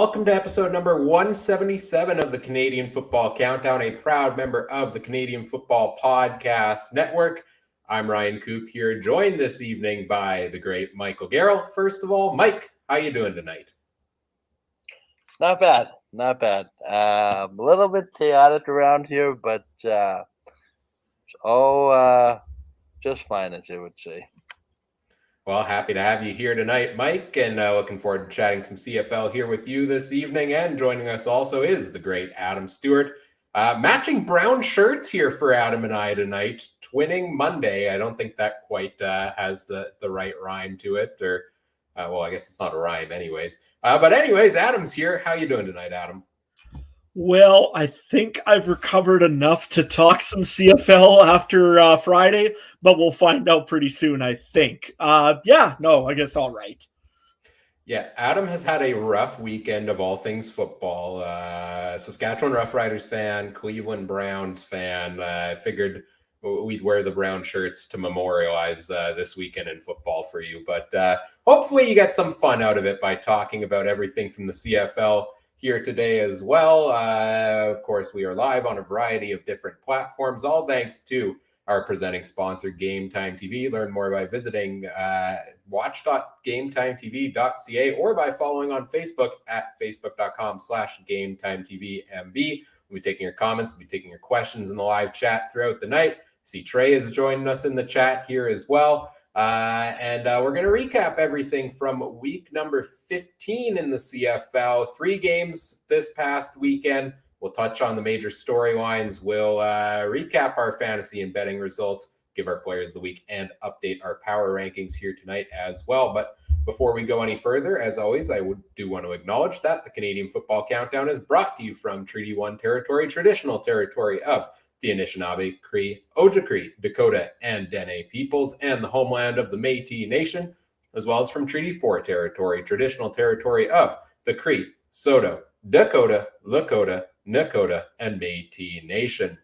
welcome to episode number 177 of the Canadian Football Countdown, a proud member of the Canadian Football Podcast Network. I'm Ryan Coop here, joined this evening by the great Michael Garrett. First of all, Mike, how you doing tonight? Not bad. A little bit chaotic around here, but just fine, as you would say. Well, happy to have you here tonight, Mike, and looking forward to chatting some CFL here with you this evening. And joining us also is the great Adam Stewart. Matching brown shirts here for Adam and I tonight. Twinning Monday. I don't think that quite has the right rhyme to it. Or, well, I guess it's not a rhyme anyways. But anyways, Adam's here. How you doing tonight, Adam? Well, I think I've recovered enough to talk some CFL after Friday, but we'll find out pretty soon, I think. I guess all right. Yeah, Adam has had a rough weekend of all things football. Saskatchewan Roughriders fan, Cleveland Browns fan. I figured we'd wear the brown shirts to memorialize this weekend in football for you. But hopefully you get some fun out of it by talking about everything from the CFL here today as well. Of course, we are live on a variety of different platforms, all thanks to our presenting sponsor, Game Time TV. Learn more by visiting watch.gametimetv.ca or by following on Facebook at facebook.com/GameTimeTVMB. We'll be taking your comments, we'll be taking your questions in the live chat throughout the night. I see Trey is joining us in the chat here as well. And we're going to recap everything from week number 15 in the CFL. 3 games this past weekend. We'll touch on the major storylines. We'll recap our fantasy and betting results, give our players of the week, and update our power rankings here tonight as well. But before we go any further, as always, I do want to acknowledge that the Canadian Football Countdown is brought to you from Treaty 1 territory, traditional territory of the Anishinaabe, Cree, Ojibwe, Dakota, and Dene peoples, and the homeland of the Métis Nation, as well as from Treaty 4 territory, traditional territory of the Cree, Saulteaux, Dakota, Lakota, Nakota, and Métis Nation.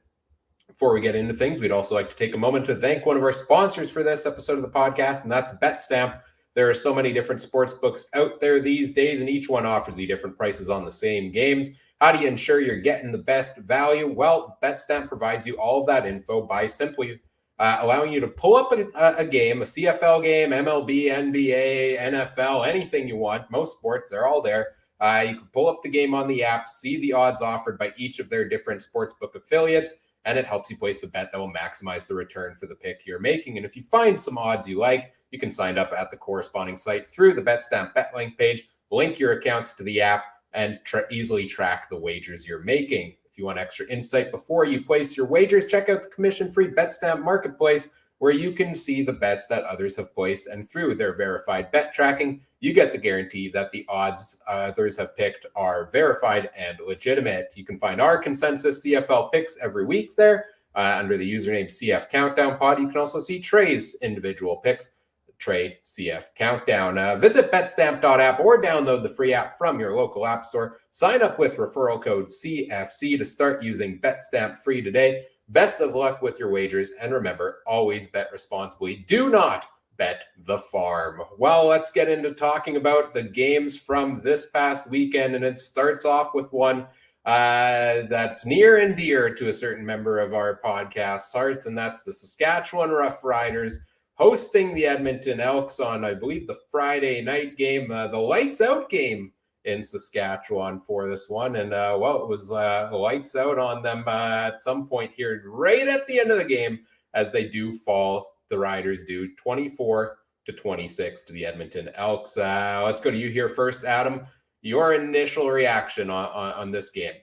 Before we get into things, we'd also like to take a moment to thank one of our sponsors for this episode of the podcast, and that's Betstamp. There are so many different sports books out there these days, and each one offers you different prices on the same games. How do you ensure you're getting the best value? Well, Betstamp provides you all of that info by simply allowing you to pull up a game, a CFL game, MLB, NBA, NFL, anything you want. Most sports, they're all there. You can pull up the game on the app, see the odds offered by each of their different sportsbook affiliates, and it helps you place the bet that will maximize the return for the pick you're making. And if you find some odds you like, you can sign up at the corresponding site through the Betstamp BetLink page, link your accounts to the app, and easily track the wagers you're making. If you want extra insight before you place your wagers, check out the commission-free Betstamp Marketplace, where you can see the bets that others have placed, and through their verified bet tracking, you get the guarantee that the odds others have picked are verified and legitimate. You can find our consensus CFL picks every week there under the username CF Countdown Pod. You can also see Trey's individual picks, Trey CF Countdown. Visit betstamp.app or download the free app from your local app store. Sign up with referral code CFC to start using Betstamp free today. Best of luck with your wagers, and remember, always bet responsibly. Do not bet the farm. Well, let's get into talking about the games from this past weekend, and it starts off with one that's near and dear to a certain member of our podcast's hearts, and that's the Saskatchewan Roughriders hosting the Edmonton Elks on, I believe, the Friday night game, the lights out game in Saskatchewan for this one. And, it was lights out on them at some point here, right at the end of the game, as they do fall. The Riders do 24-26 to the Edmonton Elks. Let's go to you here first, Adam. Your initial reaction on this game.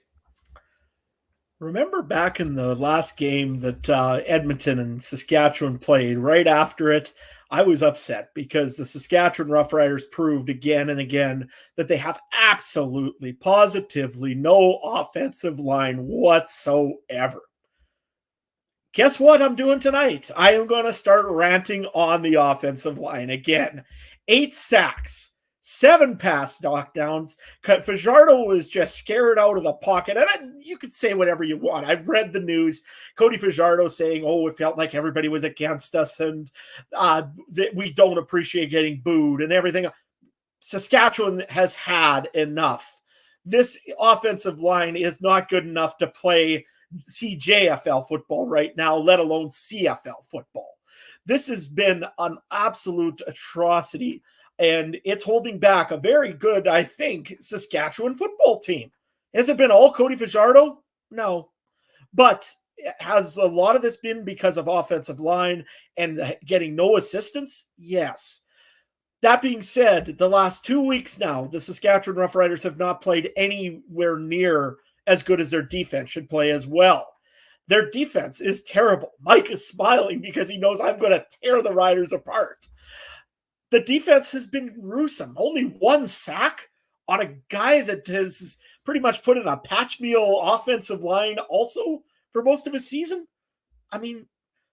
Remember back in the last game that Edmonton and Saskatchewan played, right after it, I was upset because the Saskatchewan Roughriders proved again and again that they have absolutely, positively no offensive line whatsoever. Guess what I'm doing tonight? I am going to start ranting on the offensive line again. 8 sacks. 7 pass knockdowns. Fajardo was just scared out of the pocket. And you could say whatever you want. I've read the news. Cody Fajardo saying, it felt like everybody was against us and that we don't appreciate getting booed and everything. Saskatchewan has had enough. this offensive line is not good enough to play CJFL football right now, let alone CFL football. This has been an absolute atrocity, and it's holding back a very good, I think, Saskatchewan football team. Has it been all Cody Fajardo? No. But has a lot of this been because of offensive line and getting no assistance? Yes. That being said, the last 2 weeks now, the Saskatchewan Roughriders have not played anywhere near as good as their defense should play as well. Their defense is terrible. Mike is smiling because he knows I'm going to tear the Riders apart. The defense has been gruesome. Only one sack on a guy that has pretty much put in a patch meal offensive line also for most of his season. I mean,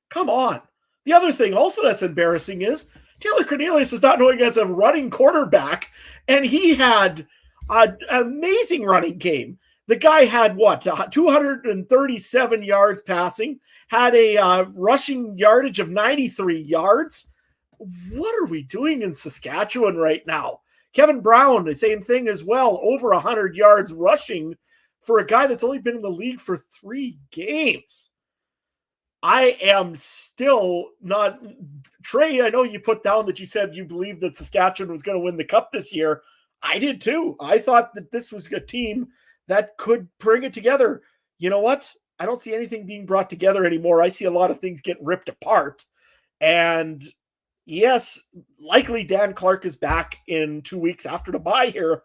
come on. The other thing also that's embarrassing is Taylor Cornelius is not knowing as a running quarterback, and he had an amazing running game. The guy had 237 yards passing, had a rushing yardage of 93 yards. What are we doing in Saskatchewan right now? Kevin Brown, the same thing as well, over 100 yards rushing for a guy that's only been in the league for 3 games. I am still not... Trey, I know you put down that you said you believed that Saskatchewan was going to win the cup this year. I did too. I thought that this was a team that could bring it together. You know what? I don't see anything being brought together anymore. I see a lot of things getting ripped apart. And yes, likely Dan Clark is back in 2 weeks after the bye here.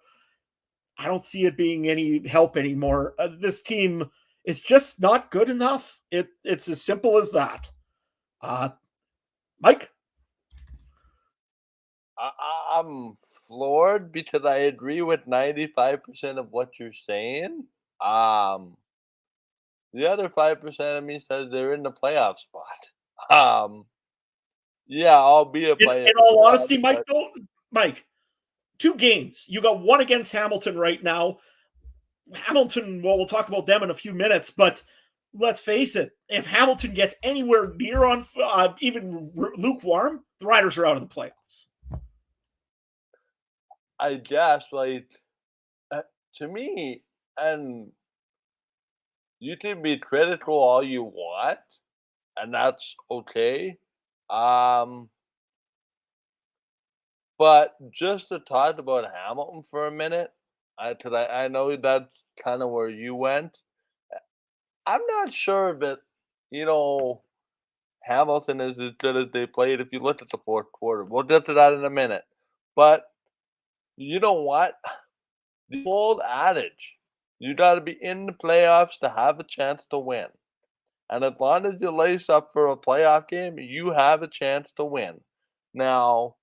I don't see it being any help anymore. This team is just not good enough. It's as simple as that. Mike? I'm floored because I agree with 95% of what you're saying. The other 5% of me says they're in the playoff spot. Yeah, albeit by In all honesty, Mike, 2 games. You got one against Hamilton right now. Hamilton, well, we'll talk about them in a few minutes, but let's face it, if Hamilton gets anywhere near on even lukewarm, the Riders are out of the playoffs. I guess, to me, and you can be critical all you want, and that's okay. But just to talk about Hamilton for a minute, because I know that's kind of where you went. I'm not sure that, Hamilton is as good as they played if you look at the fourth quarter. We'll get to that in a minute. But you know what? The old adage, you got to be in the playoffs to have a chance to win. And as long as you lace up for a playoff game, you have a chance to win. Now,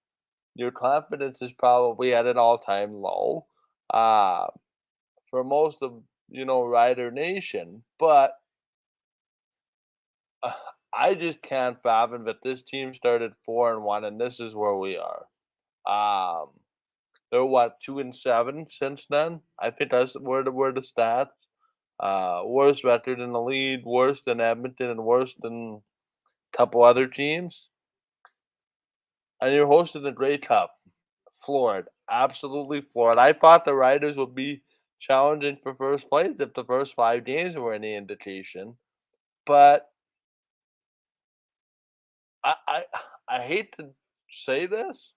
your confidence is probably at an all-time low for most of, Rider Nation. But I just can't fathom that this team started 4-1, and this is where we are. They're 2-7 since then. I think that's where the stats. Worst record in the league, worse than Edmonton, and worse than a couple other teams. And you're hosting the Grey Cup. Floored. Absolutely floored. I thought the Riders would be challenging for first place if the first 5 games were any indication. But I hate to say this.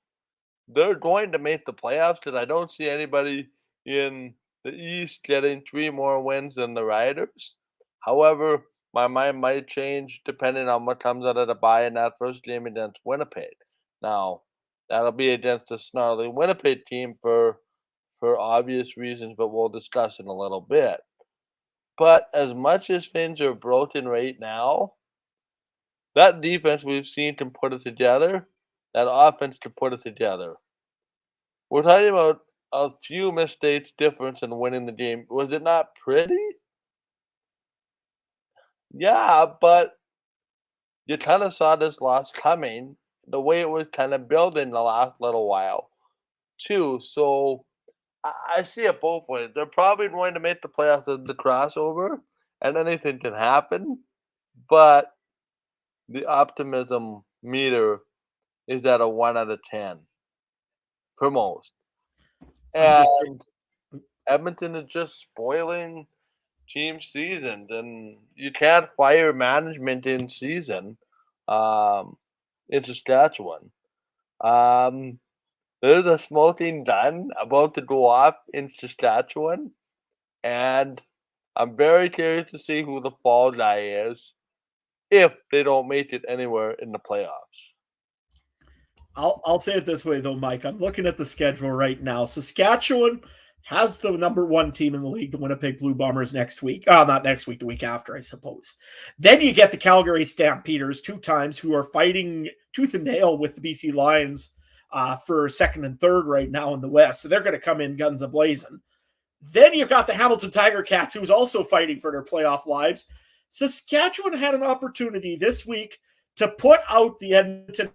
They're going to make the playoffs because I don't see anybody in the East getting 3 more wins than the Riders. However, my mind might change depending on what comes out of the bye in that first game against Winnipeg. Now, that'll be against a snarly Winnipeg team for obvious reasons, but we'll discuss in a little bit. But as much as things are broken right now, that defense we've seen can put it together. That offense can put it together. We're talking about a few mistakes difference in winning the game. Was it not pretty? Yeah, but you kind of saw this loss coming, the way it was kind of building the last little while, too. So I see it both ways. They're probably going to make the playoffs as the crossover, and anything can happen. But the optimism meter is at a 1 out of 10 for most. And Edmonton is just spoiling team seasons, and you can't fire management in season in Saskatchewan. There's a smoking gun about to go off in Saskatchewan, and I'm very curious to see who the fall guy is if they don't make it anywhere in the playoffs. I'll say it this way though, Mike. I'm looking at the schedule right now. Saskatchewan has the number one team in the league, the Winnipeg Blue Bombers, next week. Not next week, the week after, I suppose. Then you get the Calgary Stampeders 2 times, who are fighting tooth and nail with the BC Lions for second and third right now in the West. So they're going to come in guns a-blazing. Then you've got the Hamilton Tiger Cats, who's also fighting for their playoff lives. Saskatchewan had an opportunity this week to put out the Edmonton.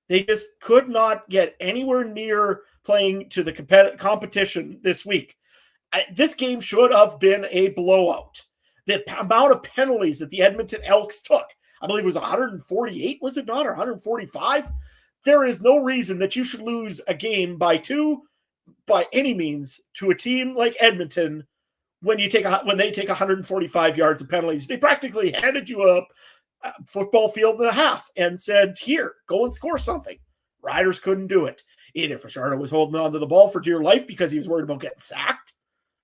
They just could not get anywhere near playing to the competition this week. This game should have been a blowout. The amount of penalties that the Edmonton Elks took, I believe it was 148, was it not, or 145? There is no reason that you should lose a game by 2 by any means to a team like Edmonton when they take 145 yards of penalties. They practically handed you a football field and a half and said, here, go and score something. Riders couldn't do it. Either Fajardo was holding on to the ball for dear life because he was worried about getting sacked,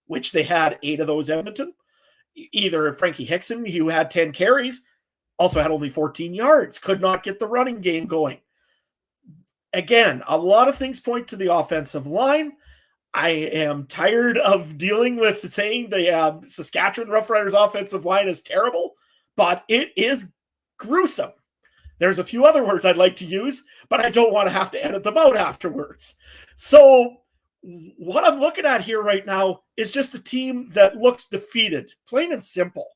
which they had 8 of those Edmonton. Either Frankie Hickson, who had 10 carries, also had only 14 yards, could not get the running game going. Again, a lot of things point to the offensive line. I am tired of dealing with saying the Saskatchewan Roughriders offensive line is terrible, but it is gruesome. There's a few other words I'd like to use, but I don't want to have to edit them out afterwards. So what I'm looking at here right now is just a team that looks defeated, plain and simple.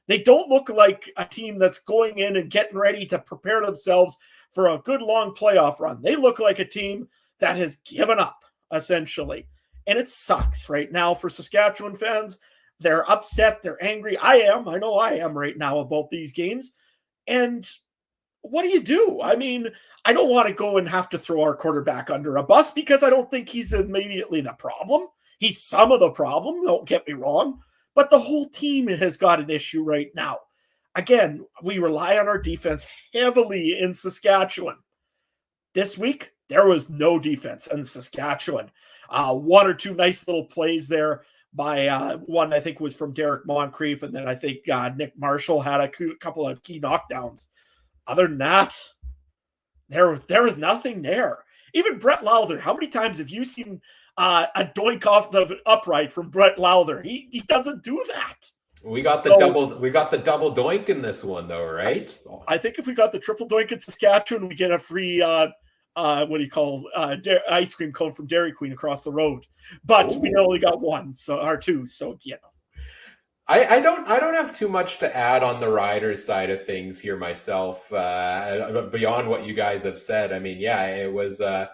They don't look like a team that's going in and getting ready to prepare themselves for a good long playoff run. They look like a team that has given up, essentially. And it sucks right now for Saskatchewan fans. They're upset. They're angry. I know I am right now about these games. And what do you do? I mean, I don't want to go and have to throw our quarterback under a bus because I don't think he's immediately the problem. He's some of the problem, don't get me wrong. But the whole team has got an issue right now. Again, we rely on our defense heavily in Saskatchewan. This week, there was no defense in Saskatchewan. 1 or 2 nice little plays there by one, I think, was from Derek Moncrief, and then I think Nick Marshall had a couple of key knockdowns. Other than that, there was nothing there. Even Brett Lowther, how many times have you seen a doink off the upright from Brett Lowther? He doesn't do that. We got the double doink in this one, though, right? I think if we got the triple doink in Saskatchewan, we get a free ice cream cone from Dairy Queen across the road. But we only got 1, or 2. So I don't have too much to add on the Riders side of things here myself, beyond what you guys have said. I mean, yeah, it was a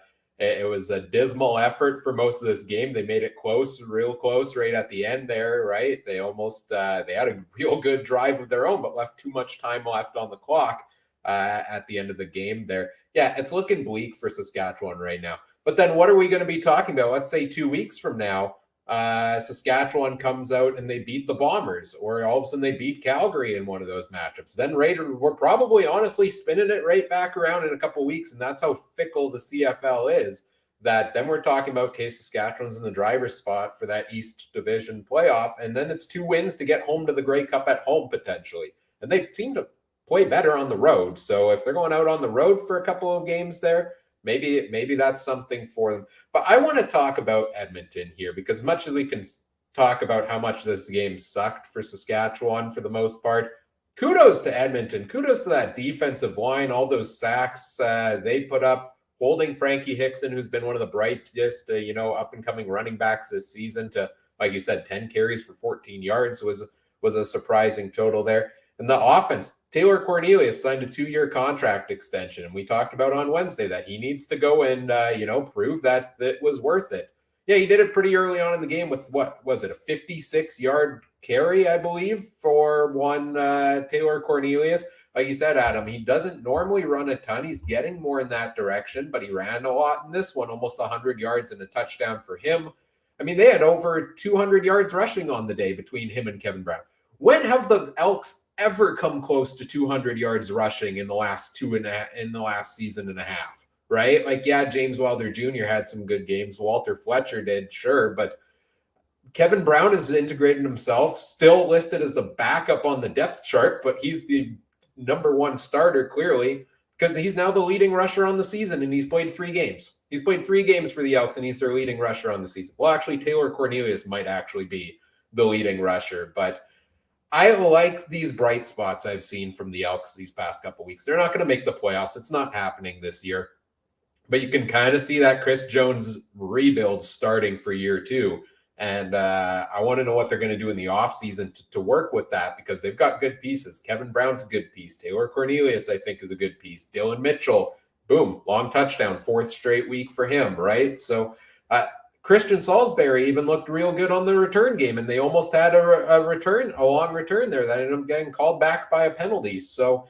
dismal effort for most of this game. They made it close, real close, right at the end there, right? They almost they had a real good drive of their own, but left too much time left on the clock at the end of the game there. Yeah, it's looking bleak for Saskatchewan right now. But then what are we going to be talking about? Let's say 2 weeks from now, Saskatchewan comes out and they beat the Bombers, or all of a sudden they beat Calgary in one of those matchups. Then we're probably honestly spinning it right back around in a couple weeks, and that's how fickle the CFL is. That then we're talking about, okay, Saskatchewan's in the driver's spot for that East Division playoff, and then it's 2 wins to get home to the Grey Cup at home potentially. And they seem to play better on the road. So if they're going out on the road for a couple of games there, maybe that's something for them. But I want to talk about Edmonton here, because as much as we can talk about how much this game sucked for Saskatchewan for the most part, kudos to Edmonton. Kudos to that defensive line, all those sacks they put up, holding Frankie Hickson, who's been one of the brightest, up-and-coming running backs this season, to, like you said, 10 carries for 14 yards was a surprising total there. And the offense, Taylor Cornelius signed a 2-year contract extension. And we talked about on Wednesday that he needs to go and, prove that it was worth it. Yeah, he did it pretty early on in the game with, what was it, a 56-yard carry, I believe, for one Taylor Cornelius. like you said, Adam, he doesn't normally run a ton. He's getting more in that direction, but he ran a lot in this one, almost 100 yards and a touchdown for him. I mean, they had over 200 yards rushing on the day between him and Kevin Brown. When have the Elks ever come close to 200 yards rushing in the last season and a half? Right? Like, yeah, James Wilder Jr. had some good games. Walter Fletcher did, sure, but Kevin Brown has integrated himself, still listed as the backup on the depth chart, but he's the number one starter, clearly, because he's now the leading rusher on the season, and he's played 3 games. He's played 3 games for the Elks, and he's their leading rusher on the season. Well, actually, Taylor Cornelius might actually be the leading rusher, but I like these bright spots I've seen from the Elks these past couple weeks. They're not going to make the playoffs. It's not happening this year, but you can kind of see that Chris Jones rebuild starting for year 2. And I want to know what they're going to do in the offseason to work with that, because they've got good pieces. Kevin Brown's a good piece. Taylor Cornelius, I think, is a good piece. Dylan Mitchell, boom, long touchdown, 4th straight week for him, right? So Christian Salisbury even looked real good on the return game, and they almost had a long return there that ended up getting called back by a penalty. So,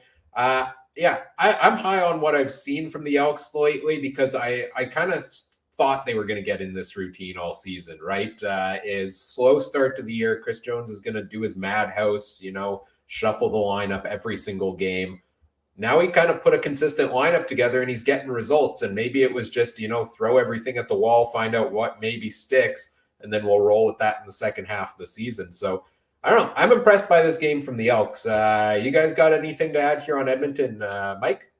yeah, I'm high on what I've seen from the Elks lately, because I kind of thought they were going to get in this routine all season, right? Is slow start to the year. Chris Jones is going to do his madhouse, shuffle the lineup every single game. Now he kind of put a consistent lineup together, and he's getting results. And maybe it was just, throw everything at the wall, find out what maybe sticks, and then we'll roll with that in the second half of the season. So I don't know. I'm impressed by this game from the Elks. You guys got anything to add here on Edmonton, Mike?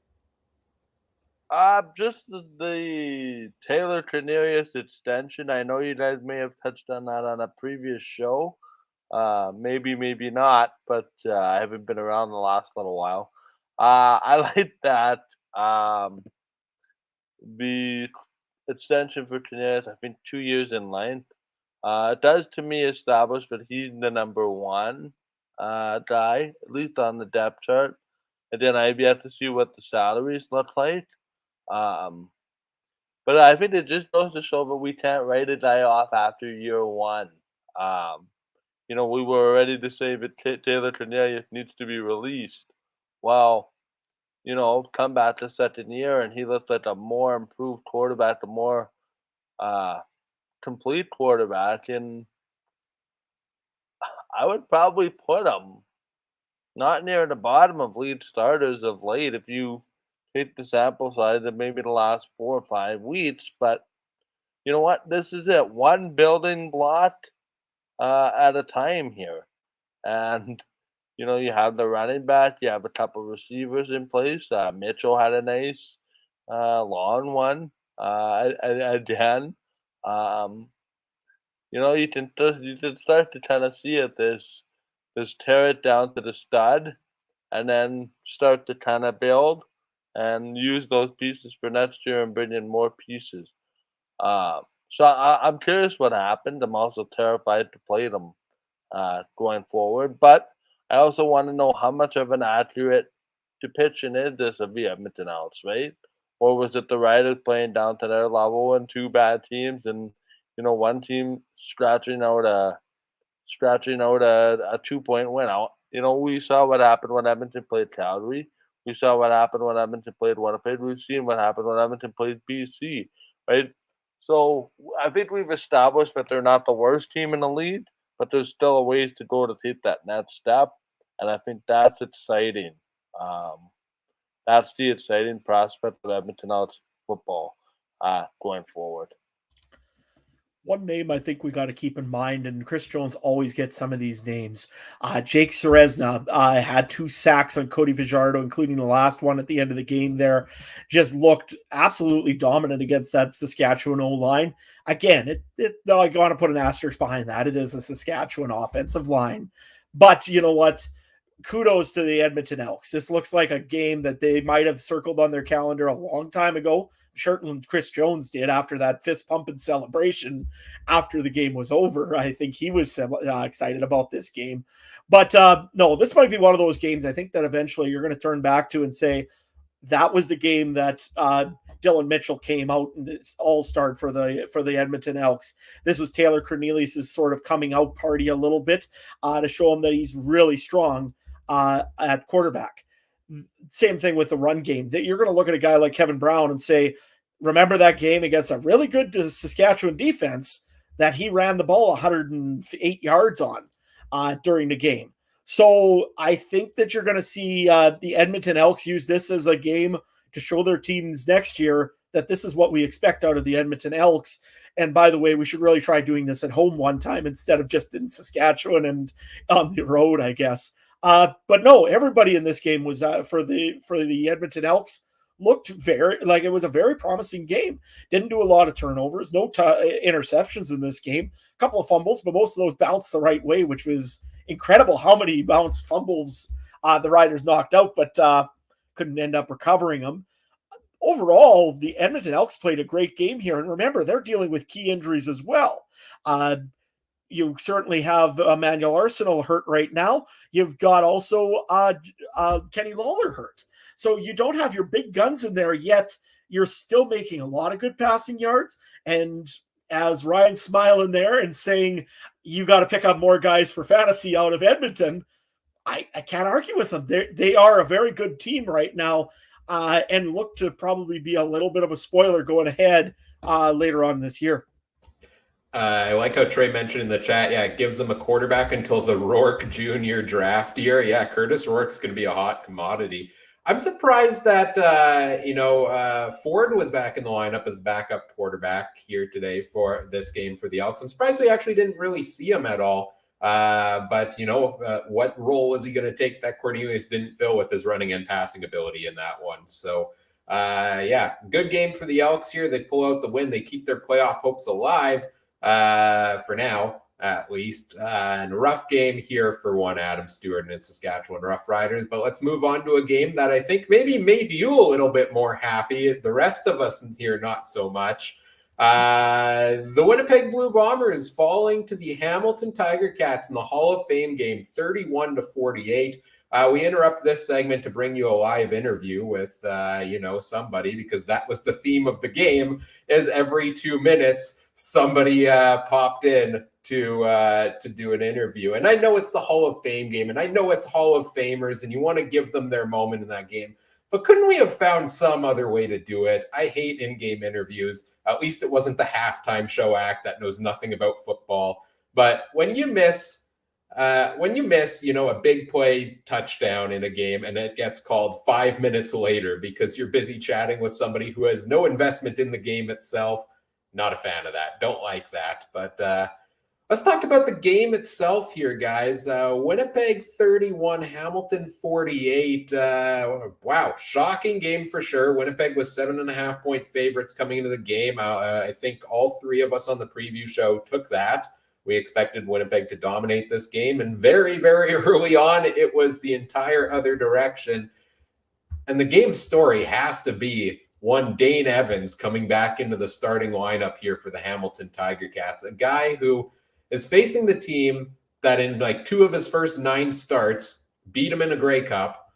Just the Taylor Cornelius extension. I know you guys may have touched on that on a previous show. Maybe not, but I haven't been around the last little while. I like that. The extension for Cornelius, I think 2 years in length. It does to me establish that he's the number 1 guy, at least on the depth chart. And then I've yet to see what the salaries look like. But I think it just goes to show that we can't write a guy off after year 1. We were ready to say that Taylor Cornelius needs to be released. Well, come back to second year, and he looks like a more improved quarterback, a more complete quarterback, and I would probably put him not near the bottom of lead starters of late if you take the sample size of maybe the last 4 or 5 weeks. But you know what? This is it. One building block at a time here. And, you have the running back. You have a couple receivers in place. Mitchell had a nice long one again. You can start to kind of see it. This tear it down to the stud, and then start to kind of build and use those pieces for next year and bring in more pieces. So I'm curious what happened. I'm also terrified to play them going forward. But I also want to know how much of an accurate depiction is this of the Edmonton Elks, right? Or was it the Riders playing down to their level and 2 bad teams, and one team scratching out a 2-point win? We saw what happened when Edmonton played Calgary. We saw what happened when Edmonton played Winnipeg. We've seen what happened when Edmonton played BC, right? So I think we've established that they're not the worst team in the league, but there's still a ways to go to take that next step, and I think that's exciting. That's the exciting prospect of Edmonton Elks football going forward. One name I think we got to keep in mind, and Chris Jones always gets some of these names. Jake Serezna had 2 sacks on Cody Fajardo, including the last one at the end of the game there. Just looked absolutely dominant against that Saskatchewan O-line. Again, I want to put an asterisk behind that. It is a Saskatchewan offensive line. But you know what? Kudos to the Edmonton Elks. This looks like a game that they might have circled on their calendar a long time ago. Certainly Chris Jones did after that fist pumping celebration after the game was over. I think he was excited about this game. But no, this might be one of those games I think that eventually you're going to turn back to and say that was the game that Dylan Mitchell came out and it's all-star for the Edmonton Elks. This was Taylor Cornelius' sort of coming out party a little bit to show him that he's really strong at quarterback. same thing with the run game. That you're going to look at a guy like Kevin Brown and say, remember that game against a really good Saskatchewan defense that he ran the ball 108 yards on during the game. So I think that you're going to see the Edmonton Elks use this as a game to show their teams next year that this is what we expect out of the Edmonton Elks. And by the way, we should really try doing this at home one time instead of just in Saskatchewan and on the road, I guess. But no, everybody in this game was for the Edmonton Elks looked very like it was a very promising game. Didn't do a lot of turnovers, no interceptions in this game. A couple of fumbles, but most of those bounced the right way, which was incredible. How many bounced fumbles the Riders knocked out, but couldn't end up recovering them. Overall, the Edmonton Elks played a great game here, and remember they're dealing with key injuries as well. You certainly have Emmanuel Arsenal hurt right now. You've got also Kenny Lawler hurt. So you don't have your big guns in there yet. You're still making a lot of good passing yards. And as Ryan's smiling there and saying, you got to pick up more guys for fantasy out of Edmonton, I can't argue with them. They are a very good team right now and look to probably be a little bit of a spoiler going ahead later on this year. I like how Trey mentioned in the chat, it gives them a quarterback until the Rourke Jr. draft year. Yeah, Curtis Rourke's going to be a hot commodity. I'm surprised that, Ford was back in the lineup as backup quarterback here today for this game for the Elks. I'm surprised we actually didn't really see him at all. But what role was he going to take that Cornelius didn't fill with his running and passing ability in that one? So, good game for the Elks here. They pull out the win. They keep their playoff hopes alive. For now, at least. And a rough game here for one Adam Stewart and Saskatchewan Roughriders. But let's move on to a game that I think maybe made you a little bit more happy. The rest of us here, not so much. The Winnipeg Blue Bombers falling to the Hamilton Tiger Cats in the Hall of Fame game, 31-48. We interrupt this segment to bring you a live interview with, somebody, because that was the theme of the game, is every 2 minutes somebody popped in to do an interview. And I know it's the Hall of Fame game, and I know it's Hall of Famers, and you want to give them their moment in that game. But couldn't we have found some other way to do it? I hate in-game interviews. At least it wasn't the halftime show act that knows nothing about football. But when you miss, a big play touchdown in a game and it gets called 5 minutes later because you're busy chatting with somebody who has no investment in the game itself, not a fan of that. Don't like that. But let's talk about the game itself here, guys. Winnipeg 31, Hamilton 48. Wow, shocking game for sure. Winnipeg was 7.5-point favorites coming into the game. I think all three of us on the preview show took that. We expected Winnipeg to dominate this game, and very, very early on, it was the entire other direction. And the game story has to be one Dane Evans coming back into the starting lineup here for the Hamilton Tiger Cats, a guy who is facing the team that in like 2 of his first 9 starts beat him in a Grey Cup,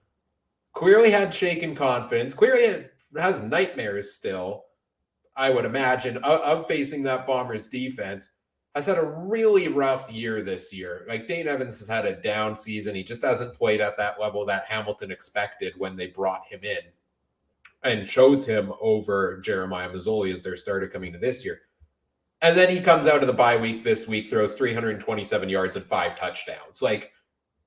clearly had shaken confidence, clearly has nightmares still, I would imagine, of facing that Bombers defense. Has had a really rough year this year. Like, Dane Evans has had a down season. He just hasn't played at that level that Hamilton expected when they brought him in and chose him over Jeremiah Mazzoli as their starter coming to this year. And then he comes out of the bye week this week, throws 327 yards and 5 touchdowns. Like,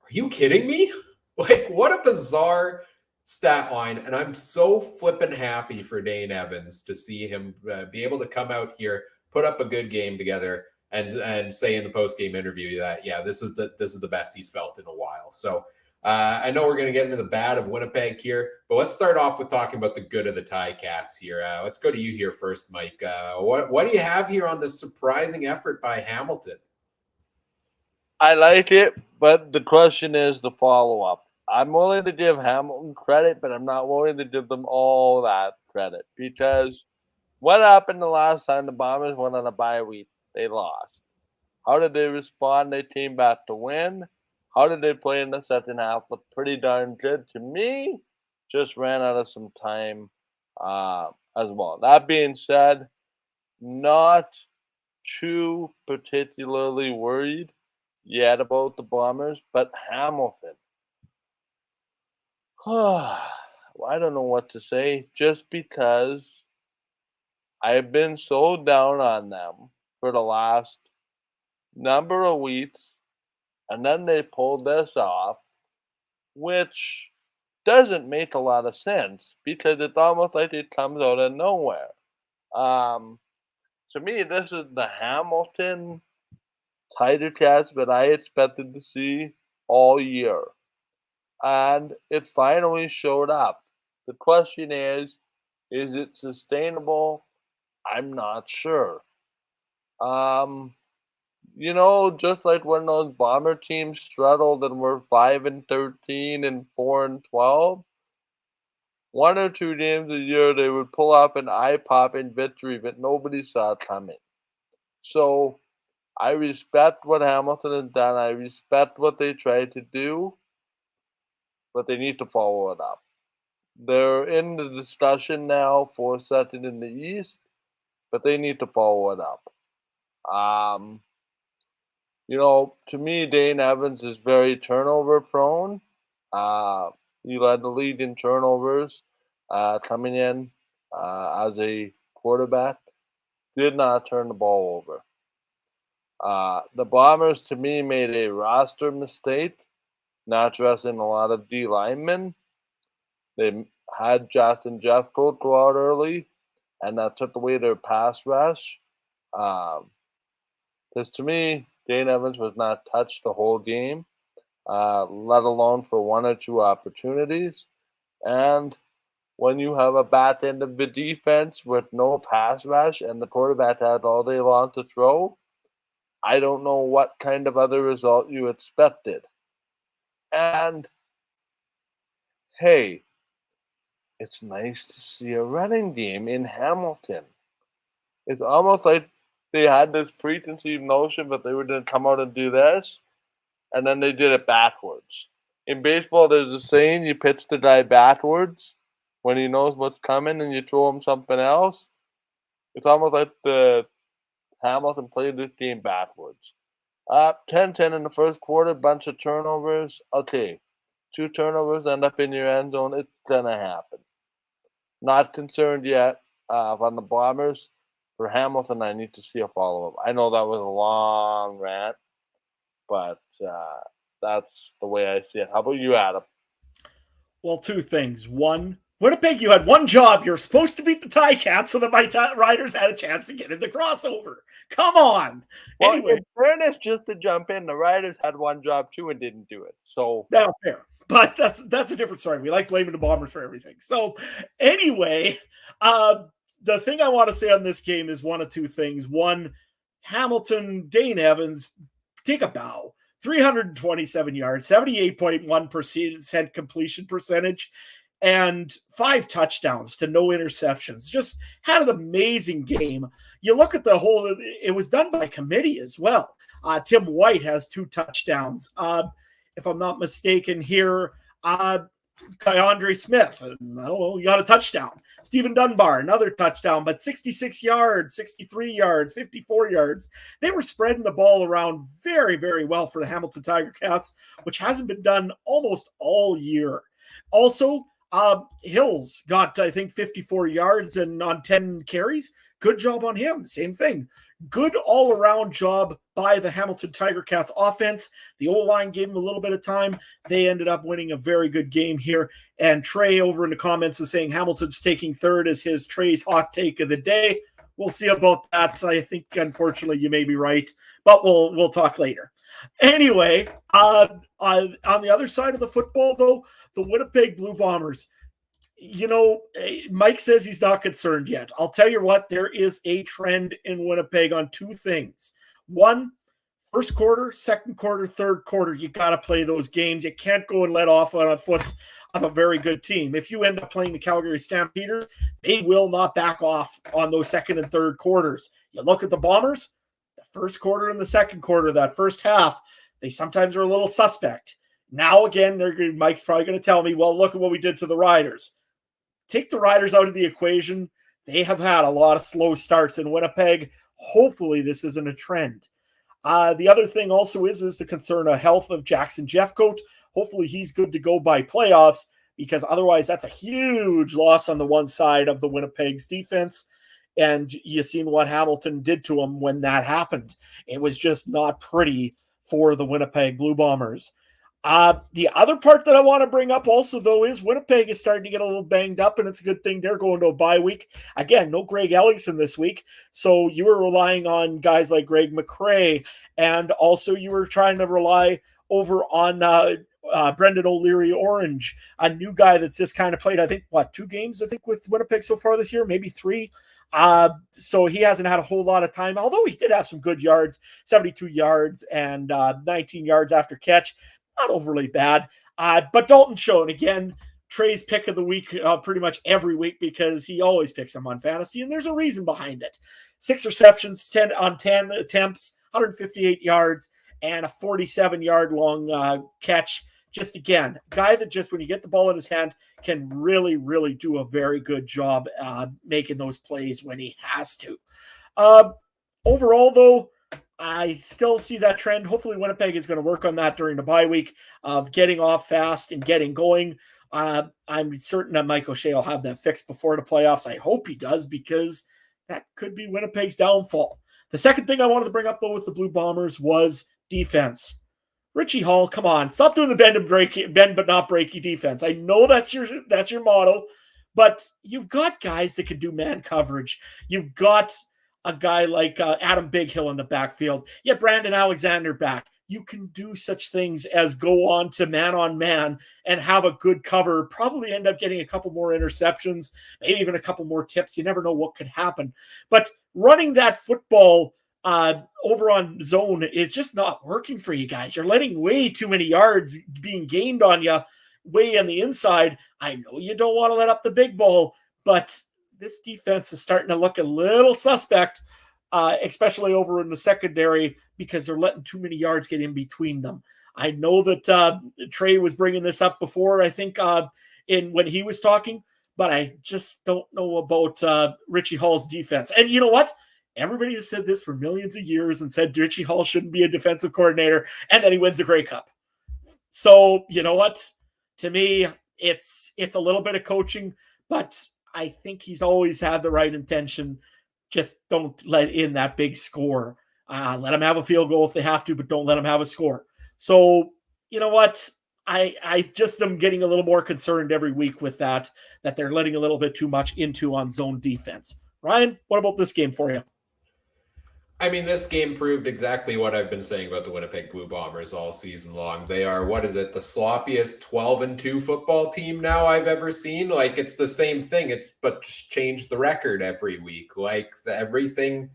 are you kidding me? Like, what a bizarre stat line. And I'm so flippin' happy for Dane Evans to see him be able to come out here, put up a good game together, and say in the post-game interview that, this is the best he's felt in a while. So I know we're going to get into the bad of Winnipeg here, but let's start off with talking about the good of the Ticats here. Let's go to you here first, Mike. What do you have here on this surprising effort by Hamilton? I like it, but the question is the follow-up. I'm willing to give Hamilton credit, but I'm not willing to give them all that credit, because what happened the last time the Bombers went on a bye week? They lost. How did they respond? They came back to win. How did they play in the second half? Looked pretty darn good to me. Just ran out of some time as well. That being said, not too particularly worried yet about the Bombers, but Hamilton. I don't know what to say, just because I've been so down on them for the last number of weeks, and then they pulled this off, which doesn't make a lot of sense because it's almost like it comes out of nowhere. Um, to me, this is the Hamilton Tiger Cats that I expected to see all year, and it finally showed up. The question is it sustainable? I'm not sure. Um, just like when those Bomber teams struggled and were 5-13 and 4-12, one or two games a year they would pull off an eye-popping victory that nobody saw coming. So I respect what Hamilton has done. I respect what they tried to do, but they need to follow it up. They're in the discussion now for second in the East, but they need to follow it up. To me, Dane Evans is very turnover prone. He led the league in turnovers coming in as a quarterback. Did not turn the ball over. The Bombers, to me, made a roster mistake, not dressing a lot of D linemen. They had Justin Jeffcoat go out early, and that took away their pass rush. Because to me, Dane Evans was not touched the whole game, let alone for one or two opportunities. And when you have a back end of the defense with no pass rush and the quarterback has all day long to throw, I don't know what kind of other result you expected. And hey, it's nice to see a running game in Hamilton. It's almost like they had this preconceived notion that they were going to come out and do this, and then they did it backwards. In baseball, there's a saying, you pitch the guy backwards when he knows what's coming and you throw him something else. It's almost like the Hamilton played this game backwards. 10-10 in the first quarter, bunch of turnovers. Okay, 2 turnovers end up in your end zone. It's going to happen. Not concerned yet on the Bombers. For Hamilton, I need to see a follow-up. I know that was a long rant, but that's the way I see it. How about you, Adam? Well, 2 things. One, Winnipeg, you had one job. You're supposed to beat the Ticats so that my Riders had a chance to get in the crossover. Come on. Well, anyway, in fairness, just to jump in, the Riders had one job too and didn't do it. So now fair. But that's a different story. We like blaming the Bombers for everything. So anyway, the thing I want to say on this game is one of 2 things. One, Hamilton, Dane Evans, take a bow. 327 yards, 78.1% completion percentage, and 5 touchdowns to no interceptions. Just had an amazing game. You look at the whole, it was done by committee as well. Tim White has 2 touchdowns. If I'm not mistaken here, Andre Smith, I don't know, you got a touchdown. Stephen Dunbar, another touchdown, but 66 yards, 63 yards, 54 yards. They were spreading the ball around very, very well for the Hamilton Tiger Cats, which hasn't been done almost all year. Also, Hills got, I think, 54 yards and on 10 carries. Good job on him. Same thing. Good all-around job by the Hamilton Tiger Cats offense. The O-line gave them a little bit of time. They ended up winning a very good game here. And Trey over in the comments is saying Hamilton's taking third as his Trey's hot take of the day. We'll see about that. I think, unfortunately, you may be right, but we'll talk later. Anyway, on the other side of the football, though, the Winnipeg Blue Bombers, Mike says he's not concerned yet. I'll tell you what, there is a trend in Winnipeg on 2 things. One, first quarter, second quarter, third quarter, you got to play those games. You can't go and let off on a foot of a very good team. If you end up playing the Calgary Stampeders, they will not back off on those second and third quarters. You look at the Bombers, the first quarter and the second quarter, that first half, they sometimes are a little suspect. Now, again, Mike's probably going to tell me, well, look at what we did to the Riders. Take the Riders out of the equation. They have had a lot of slow starts in Winnipeg. Hopefully this isn't a trend. The other thing also is the concern of health of Jackson Jeffcoat. Hopefully he's good to go by playoffs. because otherwise that's a huge loss on the one side of the Winnipeg's defense. And you seen what Hamilton did to them when that happened. It was just not pretty for the Winnipeg Blue Bombers. The other part that I want to bring up also, though, is Winnipeg is starting to get a little banged up, and it's a good thing they're going to a bye week. Again, no Greg Ellingson this week, so you were relying on guys like Greg McRae, and also you were trying to rely over on Brendan O'Leary-Orange, a new guy that's just kind of played, I think, 2 games, with Winnipeg so far this year, maybe 3. So he hasn't had a whole lot of time, although he did have some good yards, 72 yards and 19 yards after catch. Not overly bad. But Dalton Schoen, again, Trey's pick of the week pretty much every week because he always picks him on fantasy, and there's a reason behind it. 6 receptions, 10 attempts, 158 yards, and a 47-yard long catch. Just, again, a guy that just, when you get the ball in his hand, can really, really do a very good job making those plays when he has to. Overall, though, I still see that trend. Hopefully Winnipeg is going to work on that during the bye week of getting off fast and getting going. I'm certain that Mike O'Shea will have that fixed before the playoffs. I hope he does, because that could be Winnipeg's downfall. The second thing I wanted to bring up, though, with the Blue Bombers was defense. Richie Hall, come on, stop doing the bend but not breaky defense. I know that's your motto, but you've got guys that can do man coverage. You've got a guy like Adam Bighill in the backfield. You have Brandon Alexander back. You can do such things as go on to man and have a good cover, probably end up getting a couple more interceptions, maybe even a couple more tips. You never know what could happen. But running that football over on zone is just not working for you guys. You're letting way too many yards being gained on you way on the inside. I know you don't want to let up the big ball, but this defense is starting to look a little suspect, especially over in the secondary, because they're letting too many yards get in between them. I know that Trey was bringing this up before, I think, when he was talking, but I just don't know about Richie Hall's defense. And you know what? Everybody has said this for millions of years and said Richie Hall shouldn't be a defensive coordinator, and then he wins the Grey Cup. So, you know what? To me, it's a little bit of coaching, but I think he's always had the right intention. Just don't let in that big score. Let them have a field goal if they have to, but don't let them have a score. So, you know what? I just am getting a little more concerned every week with that they're letting a little bit too much into on zone defense. Ryan, what about this game for you? I mean, this game proved exactly what I've been saying about the Winnipeg Blue Bombers all season long. They are, the sloppiest 12-2 football team now I've ever seen. Like, it's the same thing. But just change the record every week. Like, everything.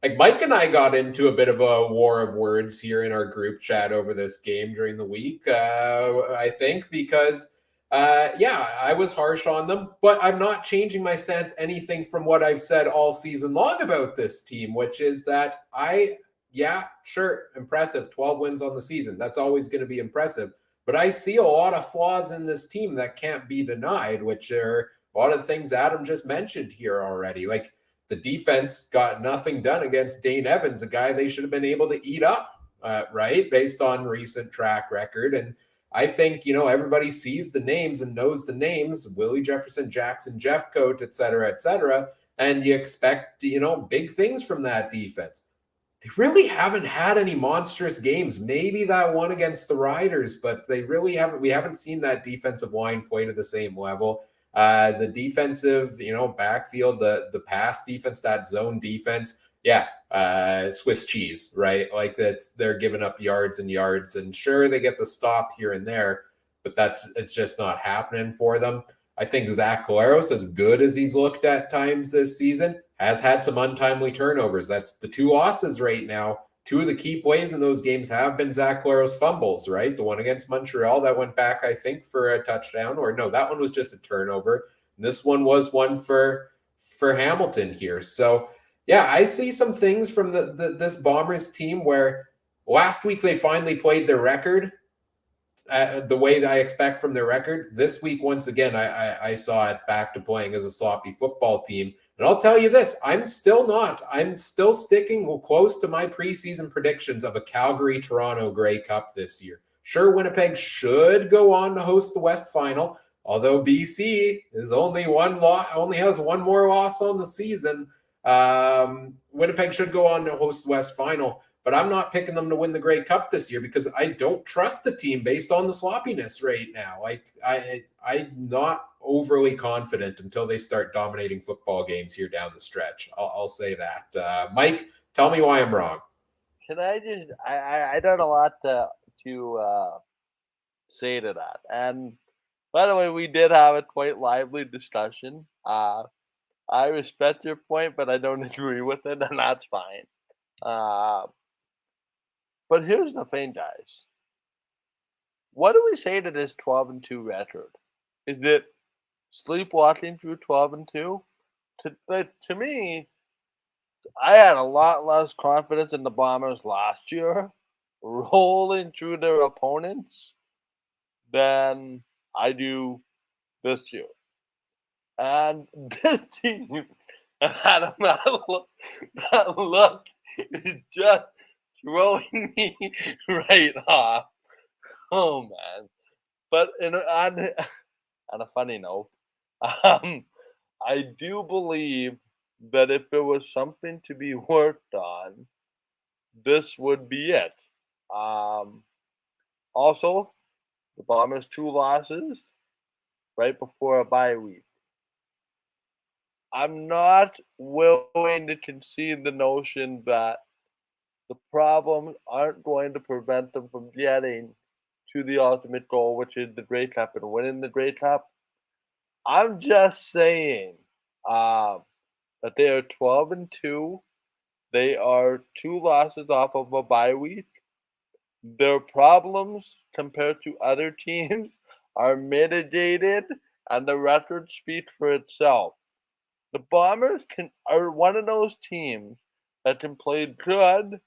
Like, Mike and I got into a bit of a war of words here in our group chat over this game during the week, I think, because I was harsh on them, but I'm not changing my stance anything from what I've said all season long about this team, which is that impressive, 12 wins on the season. That's always going to be impressive, but I see a lot of flaws in this team that can't be denied, which are a lot of the things Adam just mentioned here already. Like, the defense got nothing done against Dane Evans, a guy they should have been able to eat up, right, based on recent track record. And I think, everybody sees the names and knows the names, Willie Jefferson, Jackson, Jeffcoat, et cetera, and you expect, big things from that defense. They really haven't had any monstrous games. Maybe that one against the Riders, but they really haven't. We haven't seen that defensive line play to the same level. The defensive, backfield, the pass defense, that zone defense, Swiss cheese, right? Like, they're giving up yards and yards, and sure, they get the stop here and there, but it's just not happening for them. I think Zach Collaros, as good as he's looked at times this season, has had some untimely turnovers. That's the 2 losses right now. 2 of the key plays in those games have been Zach Collaros fumbles, right? The one against Montreal that went back, I think, for a touchdown, or no, that one was just a turnover. This one was one for Hamilton here. So, I see some things from this Bombers team where last week they finally played their record the way that I expect from their record. This week, once again, I saw it back to playing as a sloppy football team. And I'll tell you this, I'm still sticking close to my preseason predictions of a Calgary-Toronto Grey Cup this year. Sure, Winnipeg should go on to host the West Final, although BC is only has one more loss on the season, Winnipeg should go on to host the West Final. But I'm not picking them to win the Grey Cup this year because I don't trust the team based on the sloppiness right now. I'm not overly confident until they start dominating football games here down the stretch. I'll say that. Mike, tell me why I'm wrong. Can I just? I don't know a lot to say to that. And by the way, we did have a quite lively discussion. I respect your point, but I don't agree with it, and that's fine. But here's the thing, guys. What do we say to this 12-2 record? Is it sleepwalking through 12-2? To me, I had a lot less confidence in the Bombers last year, rolling through their opponents, than I do this year. And this team, that look is just throwing me right off. Oh man! But on a funny note, I do believe that if there was something to be worked on, this would be it. Also, the Bombers 2 losses right before a bye week. I'm not willing to concede the notion that the problems aren't going to prevent them from getting to the ultimate goal, which is the Grey Cup and winning the Grey Cup. I'm just saying that they are 12-2. They are 2 losses off of a bye week. Their problems compared to other teams are mitigated, and the record speaks for itself. The Bombers are one of those teams that can play good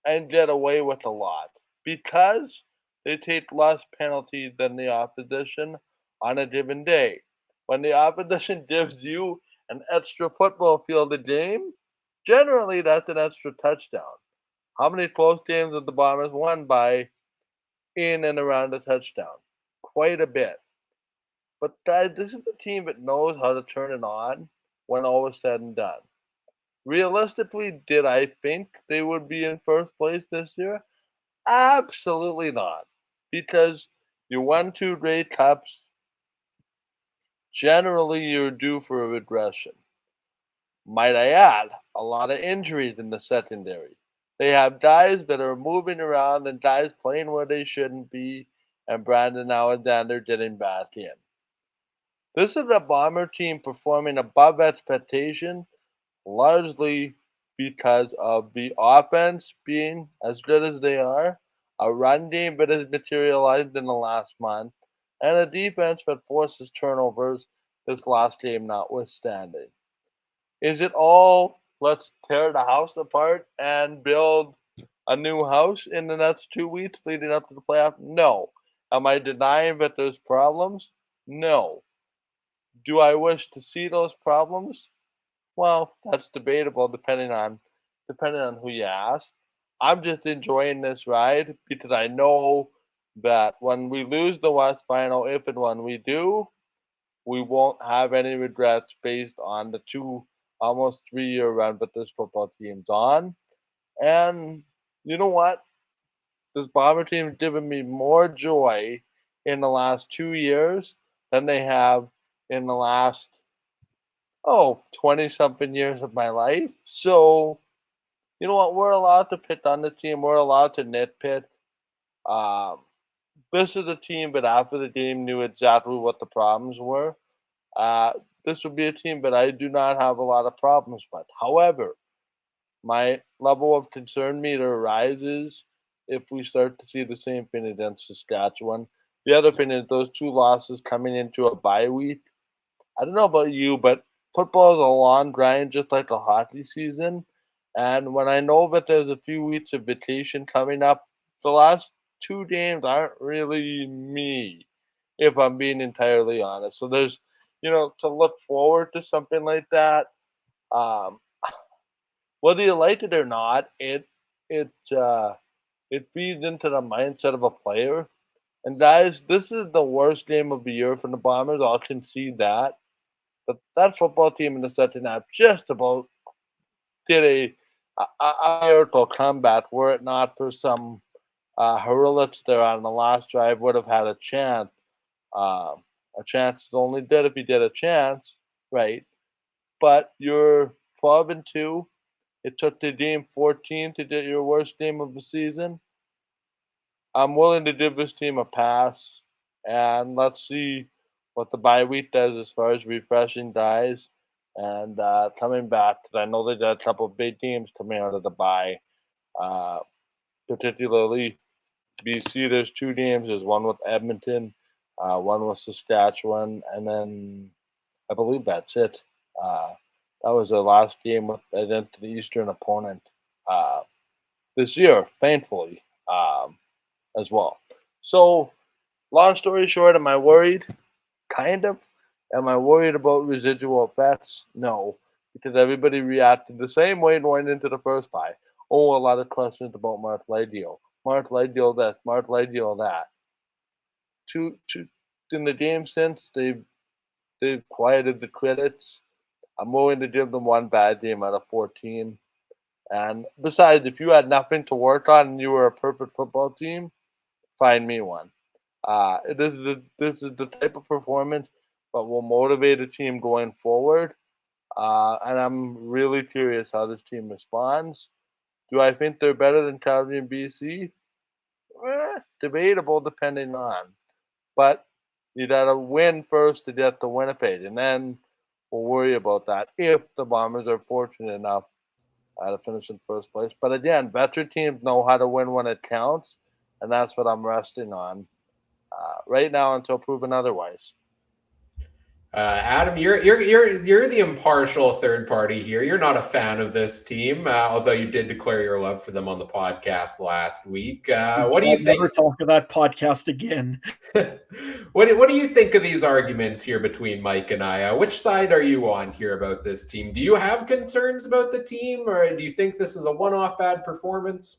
and get away with a lot because they take less penalties than the opposition on a given day. When the opposition gives you an extra football field a game, generally that's an extra touchdown. How many close games have the Bombers won by in and around a touchdown? Quite a bit. But guys, this is a team that knows how to turn it on when all is said and done. Realistically, did I think they would be in first place this year? Absolutely not. Because you won 2 Grey Cups, generally you're due for a regression. Might I add, a lot of injuries in the secondary. They have guys that are moving around and guys playing where they shouldn't be, and Brandon Alexander getting back in. This is a Bomber team performing above expectation, largely because of the offense being as good as they are, a run game that has materialized in the last month, and a defense that forces turnovers this last game notwithstanding. Is it all let's tear the house apart and build a new house in the next 2 weeks leading up to the playoff? No. Am I denying that there's problems? No. Do I wish to see those problems? Well, that's debatable depending on who you ask. I'm just enjoying this ride because I know that when we lose the West Final, if and when we do, we won't have any regrets based on the 2 almost 3-year run that this football team's on. And you know what? This Bomber team's given me more joy in the last 2 years than they have in the last 20 something years of my life. So, you know what? We're allowed to pick on the team. We're allowed to nitpick. This is a team that after the game knew exactly what the problems were. This would be a team that I do not have a lot of problems with. However, my level of concern meter rises if we start to see the same thing against Saskatchewan. The other thing is those 2 losses coming into a bye week. I don't know about you, but football is a long grind, just like a hockey season. And when I know that there's a few weeks of vacation coming up, the last 2 games aren't really me, if I'm being entirely honest. So there's, to look forward to something like that. Whether you like it or not, it feeds into the mindset of a player. And guys, this is the worst game of the year for the Bombers. I'll concede that. But that football team in the second half just about did a miracle comeback. Were it not for some heroics there on the last drive, would have had a chance. A chance is only dead if you did a chance, right? But you're 12-2. It took the game 14 to get your worst game of the season. I'm willing to give this team a pass, and let's see what the bye week does as far as refreshing guys and coming back. Because I know they got a couple of big teams coming out of the bye, particularly BC. There's 2 games. There's one with Edmonton, one with Saskatchewan, and then I believe that's it. That was the last game against the Eastern opponent this year, thankfully, as well. So, long story short, am I worried? Kind of. Am I worried about residual effects? No, because everybody reacted the same way going into the first bye. Oh, a lot of questions about Mark Ledio. Mark Ledio this, Mark Ledio that. In the game since, they've quieted the critics. I'm willing to give them one bad game out of 14. And besides, if you had nothing to work on and you were a perfect football team, find me one. This is the type of performance that will motivate a team going forward. And I'm really curious how this team responds. Do I think they're better than Calgary and BC? Debatable, depending on. But you got to win first to get to Winnipeg, and then we'll worry about that if the Bombers are fortunate enough to finish in first place. But again, veteran teams know how to win when it counts, and that's what I'm resting on right now until proven otherwise. Adam, you're the impartial third party here. You're not a fan of this team, although you did declare your love for them on the podcast last week. What do you think? Never talk of that podcast again. What do you think of these arguments here between Mike and I? Which side are you on here about this team? Do you have concerns about the team, or do you think this is a one-off bad performance?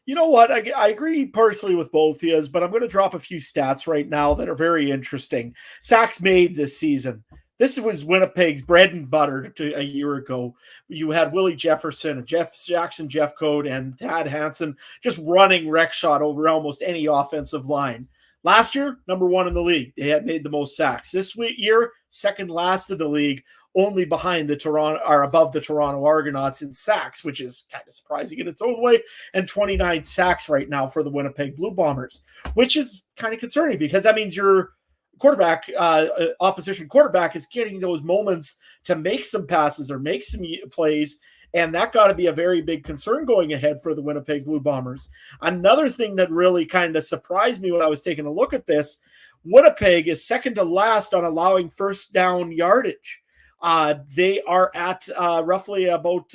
You know what? I agree personally with both of you, but I'm going to drop a few stats right now that are very interesting. Sacks made this season. This was Winnipeg's bread and butter a year ago. You had Willie Jefferson, Jackson Jeffcoat, and Tad Hansen just running wreck shot over almost any offensive line. Last year, number 1 in the league. They had made the most sacks. This year, second last in the league, only behind above the Toronto Argonauts in sacks, which is kind of surprising in its own way, and 29 sacks right now for the Winnipeg Blue Bombers, which is kind of concerning because that means your opposition quarterback is getting those moments to make some passes or make some plays, and that got to be a very big concern going ahead for the Winnipeg Blue Bombers. Another thing that really kind of surprised me when I was taking a look at this, Winnipeg is second to last on allowing first down yardage. They are at roughly about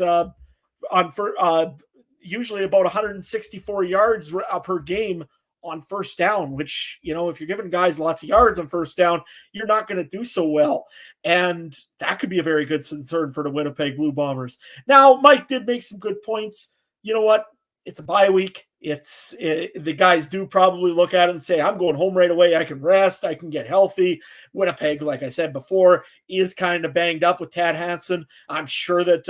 usually about 164 yards per game on first down, which, you know, if you're giving guys lots of yards on first down, you're not going to do so well. And that could be a very good concern for the Winnipeg Blue Bombers. Now, Mike did make some good points. You know what? It's a bye week. The guys do probably look at it and say, I'm going home right away. I can rest. I can get healthy. Winnipeg, like I said before, is kind of banged up with Tad Hansen. I'm sure that,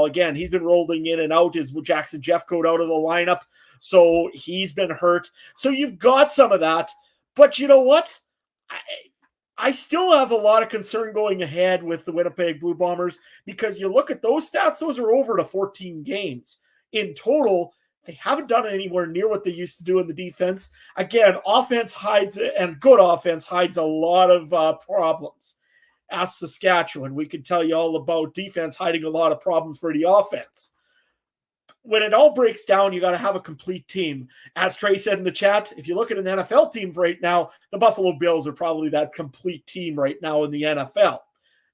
again, he's been rolling in and out. Is Jackson Jeffcoat out of the lineup? So he's been hurt. So you've got some of that. But you know what? I still have a lot of concern going ahead with the Winnipeg Blue Bombers because you look at those stats, those are over to 14 games. In total, they haven't done it anywhere near what they used to do in the defense. Again, offense hides, and good offense hides a lot of problems. Ask Saskatchewan. We can tell you all about defense hiding a lot of problems for the offense. When it all breaks down, you got to have a complete team. As Trey said in the chat, if you look at an NFL team right now, the Buffalo Bills are probably that complete team right now in the NFL.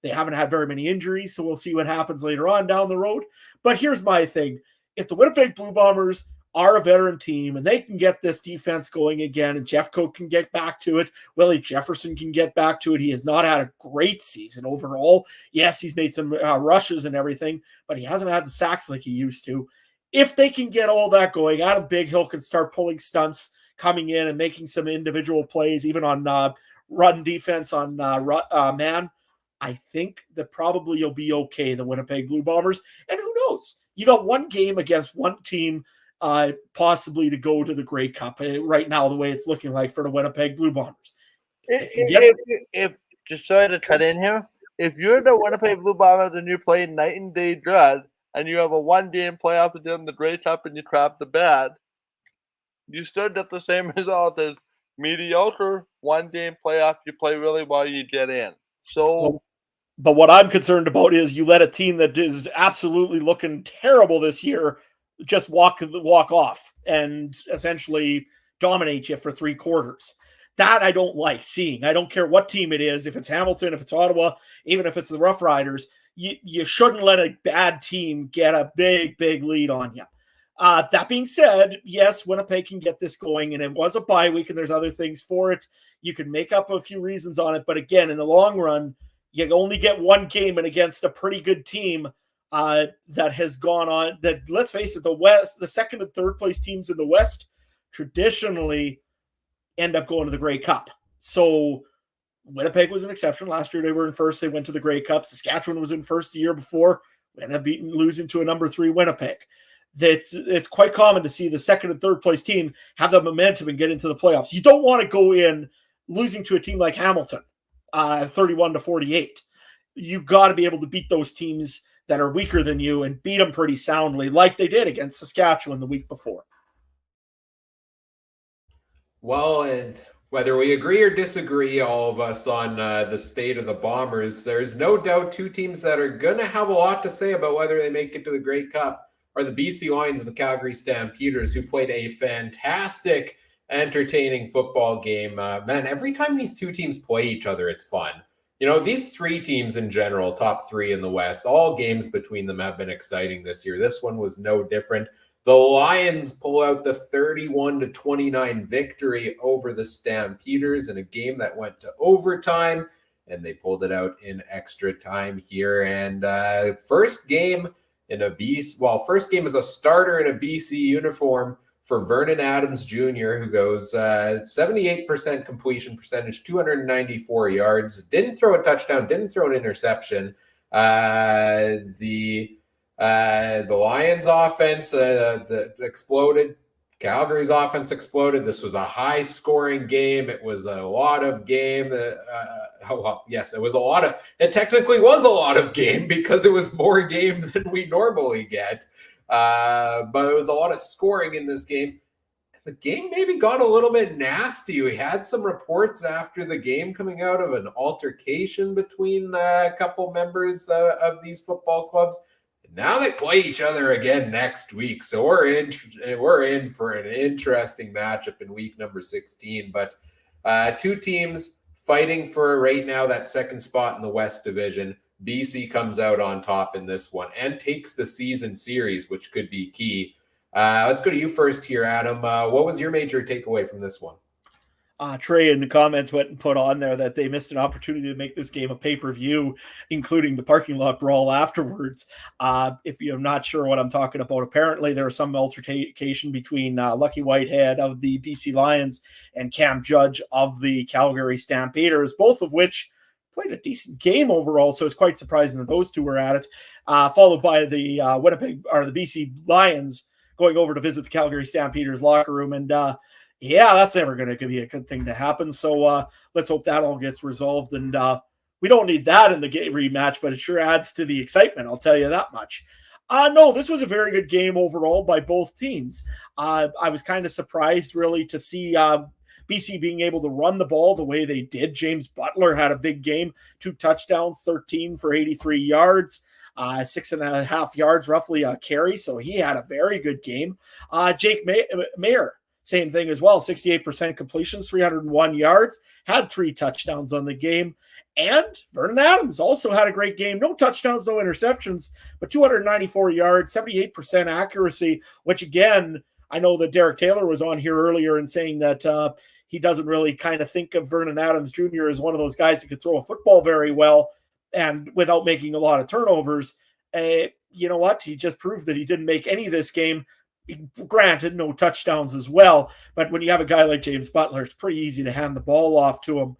They haven't had very many injuries, so we'll see what happens later on down the road. But here's my thing. If the Winnipeg Blue Bombers are a veteran team and they can get this defense going again and Jeffcoat can get back to it, Willie Jefferson can get back to it. He has not had a great season overall. Yes, he's made some rushes and everything, but he hasn't had the sacks like he used to. If they can get all that going, Adam Bighill can start pulling stunts, coming in and making some individual plays, even on run defense on man, I think that probably you'll be okay, the Winnipeg Blue Bombers. And who knows? You got one game against one team possibly to go to the Grey Cup right now, the way it's looking like for the Winnipeg Blue Bombers. If just sorry to cut in here, if you're the Winnipeg Blue Bombers and you're playing night and day dread and you have a one-game playoff to in the Grey Cup and you crap the bed, you still get the same result as mediocre one-game playoff. You play really well, you get in. So, but what I'm concerned about is you let a team that is absolutely looking terrible this year just walk off and essentially dominate you for 3 quarters. That I don't like seeing. I don't care what team it is, if it's Hamilton, if it's Ottawa, even if it's the Roughriders, you shouldn't let a bad team get a big lead on you. That being said, yes, Winnipeg can get this going, and it was a bye week, and there's other things for it. You can make up a few reasons on it, but again, in the long run, you only get one game, and against a pretty good team that has gone on. That, let's face it, the second and third place teams in the West traditionally end up going to the Grey Cup. So Winnipeg was an exception. Last year they were in first. They went to the Grey Cup. Saskatchewan was in first the year before. We ended up losing to a number 3 Winnipeg. It's quite common to see the second and third place team have the momentum and get into the playoffs. You don't want to go in losing to a team like Hamilton, 31-48. You got to be able to beat those teams that are weaker than you and beat them pretty soundly, like they did against Saskatchewan the week before. Well, and whether we agree or disagree, all of us, on the state of the Bombers, there's no doubt 2 teams that are going to have a lot to say about whether they make it to the Grey Cup are the BC Lions and the Calgary Stampeders, who played a fantastic, entertaining football game. Man, every time these 2 teams play each other, it's fun. You know, these 3 teams in general, top 3 in the West, all games between them have been exciting this year. This one was no different. The Lions pull out the 31-29 victory over the Stampeders in a game that went to overtime, and they pulled it out in extra time here. And first game as a starter in a BC uniform for Vernon Adams Jr., who goes 78% completion percentage, 294 yards, didn't throw a touchdown, didn't throw an interception. The Lions offense exploded. Calgary's offense exploded. This was a high-scoring game. It was a lot of game. Yes, it was a lot of. It technically was a lot of game because it was more game than we normally get. But it was a lot of scoring in this game. The game maybe got a little bit nasty. We had some reports after the game coming out of an altercation between a couple members of these football clubs. Now they play each other again next week, so we're in for an interesting matchup in week number 16. But 2 teams fighting for right now that second spot in the West Division. BC comes out on top in this one and takes the season series, which could be key. Let's go to you first here, Adam. What was your major takeaway from this one? Trey in the comments went and put on there that they missed an opportunity to make this game a pay-per-view, including the parking lot brawl afterwards. If you're not sure what I'm talking about, apparently there was some altercation between Lucky Whitehead of the BC Lions and Cam Judge of the Calgary Stampeders, both of which played a decent game overall, so it's quite surprising that those 2 were at it, followed by the Winnipeg or the BC Lions going over to visit the Calgary Stampeders locker room. And yeah, that's never going to be a good thing to happen. So let's hope that all gets resolved. And we don't need that in the rematch, but it sure adds to the excitement. I'll tell you that much. No, this was a very good game overall by both teams. I was kind of surprised really to see BC being able to run the ball the way they did. James Butler had a big game, 2 touchdowns, 13 for 83 yards. 6.5 yards roughly a carry, so he had a very good game. Jake Mayer, same thing as well, 68% completions, 301 yards, had 3 touchdowns on the game. And Vernon Adams also had a great game. No touchdowns, no interceptions, but 294 yards, 78% accuracy, which again, I know that Derek Taylor was on here earlier and saying that he doesn't really kind of think of Vernon Adams Jr. as one of those guys that could throw a football very well and without making a lot of turnovers. You know what? He just proved that he didn't make any of this game. Granted, no touchdowns as well, but when you have a guy like James Butler, it's pretty easy to hand the ball off to him.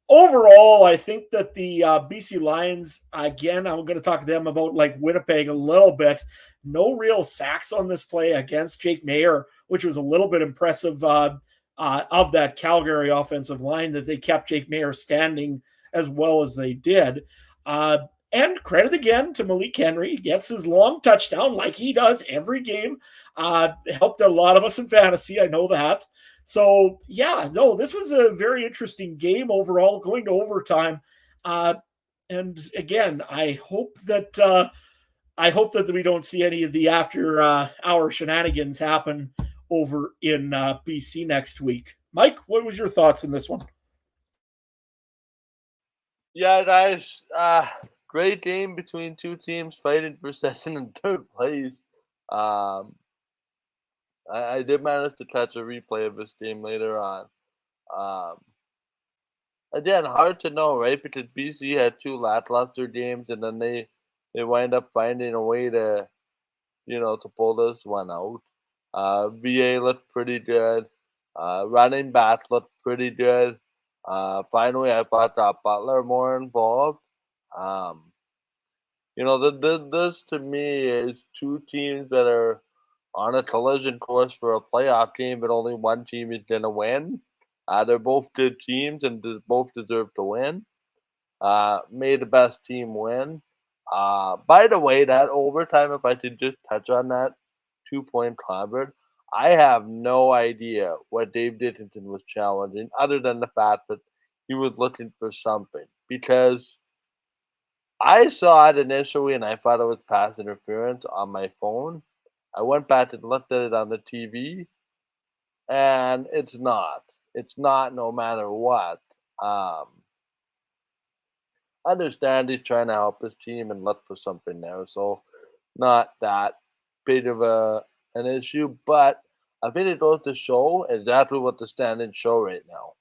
Overall, I think that the BC Lions, again, I'm going to talk to them about like Winnipeg a little bit. No real sacks on this play against Jake Maier, which was a little bit impressive of that Calgary offensive line, that they kept Jake Maier standing as well as they did. And credit again to Malik Henry. He gets his long touchdown like he does every game. Helped a lot of us in fantasy, I know that. So, yeah, no, this was a very interesting game overall, going to overtime. And again, I hope that we don't see any of the after hour shenanigans happen over in BC next week. Mike, what was your thoughts on this one? Yeah, guys, great game between two teams fighting for second and third place. I did manage to catch a replay of this game later on. Again, hard to know, right? Because BC had two lackluster games, and then they wind up finding a way to, to pull this one out. VA looked pretty good. Running back looked pretty good. Finally, I thought got Butler more involved. This to me is two teams that are on a collision course for a playoff game, but only one team is going to win. They're both good teams and both deserve to win. May the best team win. By the way, that overtime, if I could just touch on that 2-point convert, I have no idea what Dave Dittington was challenging, other than the fact that he was looking for something. Because I saw it initially and I thought it was pass interference on my phone. I went back and looked at it on the TV, and it's not. It's not, no matter what. I understand he's trying to help his team and look for something there, so not that big of an issue. But I think it goes to show exactly what the standings show right now.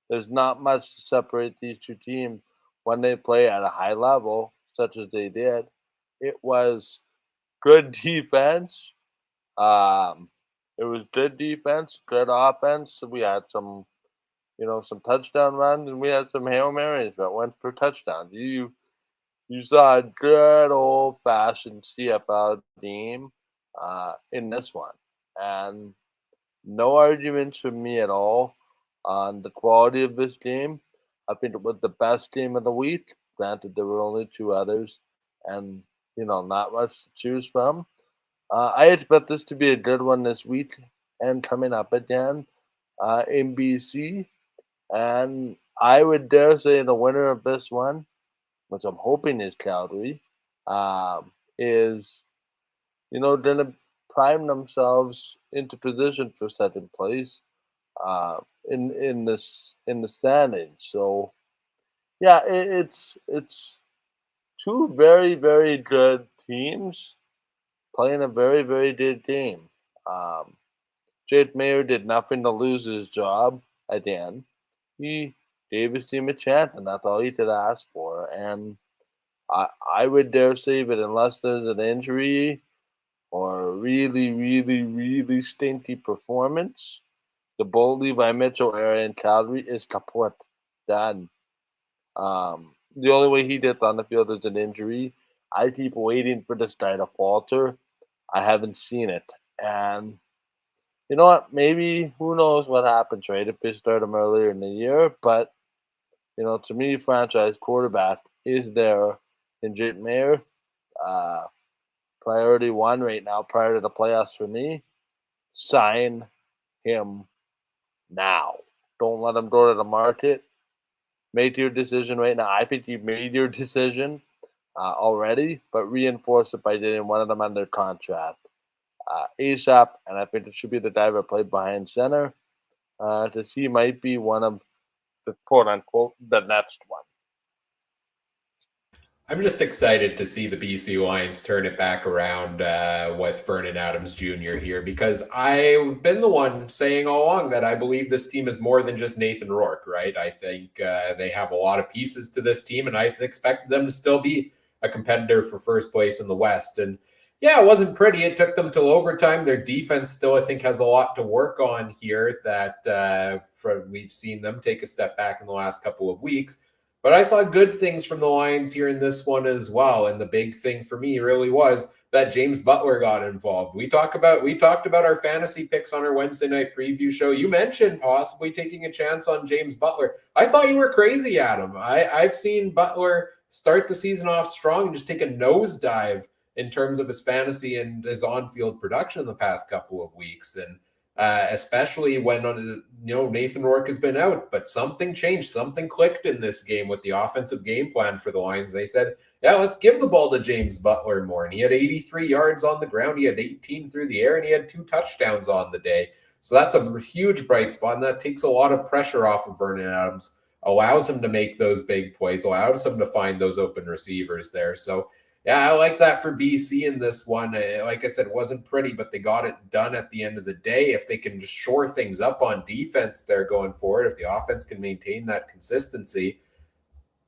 There's not much to separate these two teams when they play at a high level, such as they did. It was good defense. It was good defense, good offense. We had some touchdown runs, and we had some Hail Marys that went for touchdowns. You saw a good old fashioned CFL game in this one, and no arguments from me at all on the quality of this game. I think it was the best game of the week. Granted, there were only two others, and not much to choose from. I expect this to be a good one this week and coming up again in BC. And I would dare say the winner of this one, which I'm hoping is Calgary, is going to prime themselves into position for second place in the standings. So yeah, it's two very, very good teams playing a very, very good game. Jake Maier did nothing to lose his job again. He gave his team a chance, and that's all he could ask for. And I would dare say that unless there's an injury or a really, really, really stinky performance, the Bold Levi Mitchell era in Calgary is kaput. Done. The only way he gets on the field is an injury. I keep waiting for this guy to falter. I haven't seen it. And you know what? Maybe, who knows what happens, right? If they start him earlier in the year. But, to me, franchise quarterback is there in Jake Maier. Priority one right now, prior to the playoffs for me. Sign him now. Don't let him go to the market. Make your decision right now. I think you've made your decision already, but reinforce it by getting one of them under contract ASAP. And I think it should be the guy that played behind center, because he might be one of the quote unquote the next one. I'm just excited to see the BC Lions turn it back around with Vernon Adams Jr. here, because I've been the one saying all along that I believe this team is more than just Nathan Rourke, right? I think they have a lot of pieces to this team, and I expect them to still be a competitor for first place in the West. And Yeah, it wasn't pretty. It took them till overtime. Their defense still, I think, has a lot to work on here that we've seen them take a step back in the last couple of weeks. But I saw good things from the Lions here in this one as well. And the big thing for me really was that James Butler got involved. We talked about our fantasy picks on our Wednesday night preview show. You mentioned possibly taking a chance on James Butler. I thought you were crazy, Adam. I've seen Butler start the season off strong and just take a nosedive in terms of his fantasy and his on-field production in the past couple of weeks. And especially when Nathan Rourke has been out, but something changed, something clicked in this game with the offensive game plan for the Lions. They said, yeah, let's give the ball to James Butler more. And he had 83 yards on the ground. He had 18 through the air, and he had 2 touchdowns on the day. So that's a huge bright spot, and that takes a lot of pressure off of Vernon Adams, allows him to make those big plays, allows him to find those open receivers there. So yeah, I like that for BC in this one. Like I said, it wasn't pretty, but they got it done at the end of the day. If they can just shore things up on defense there going forward, if the offense can maintain that consistency,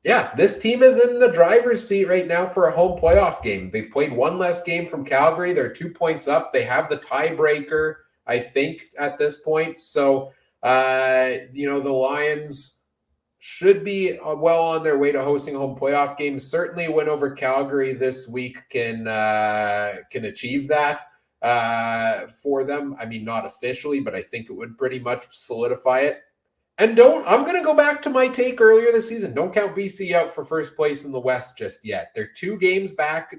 yeah, this team is in the driver's seat right now for a home playoff game. They've played one less game from Calgary. They're 2 points up. They have the tiebreaker, I think, at this point. So, the Lions should be well on their way to hosting home playoff games. Certainly a win over Calgary this week can achieve that for them. I mean, not officially, but I think it would pretty much solidify it. And I'm going to go back to my take earlier this season. Don't count BC out for first place in the West just yet. They're 2 games back.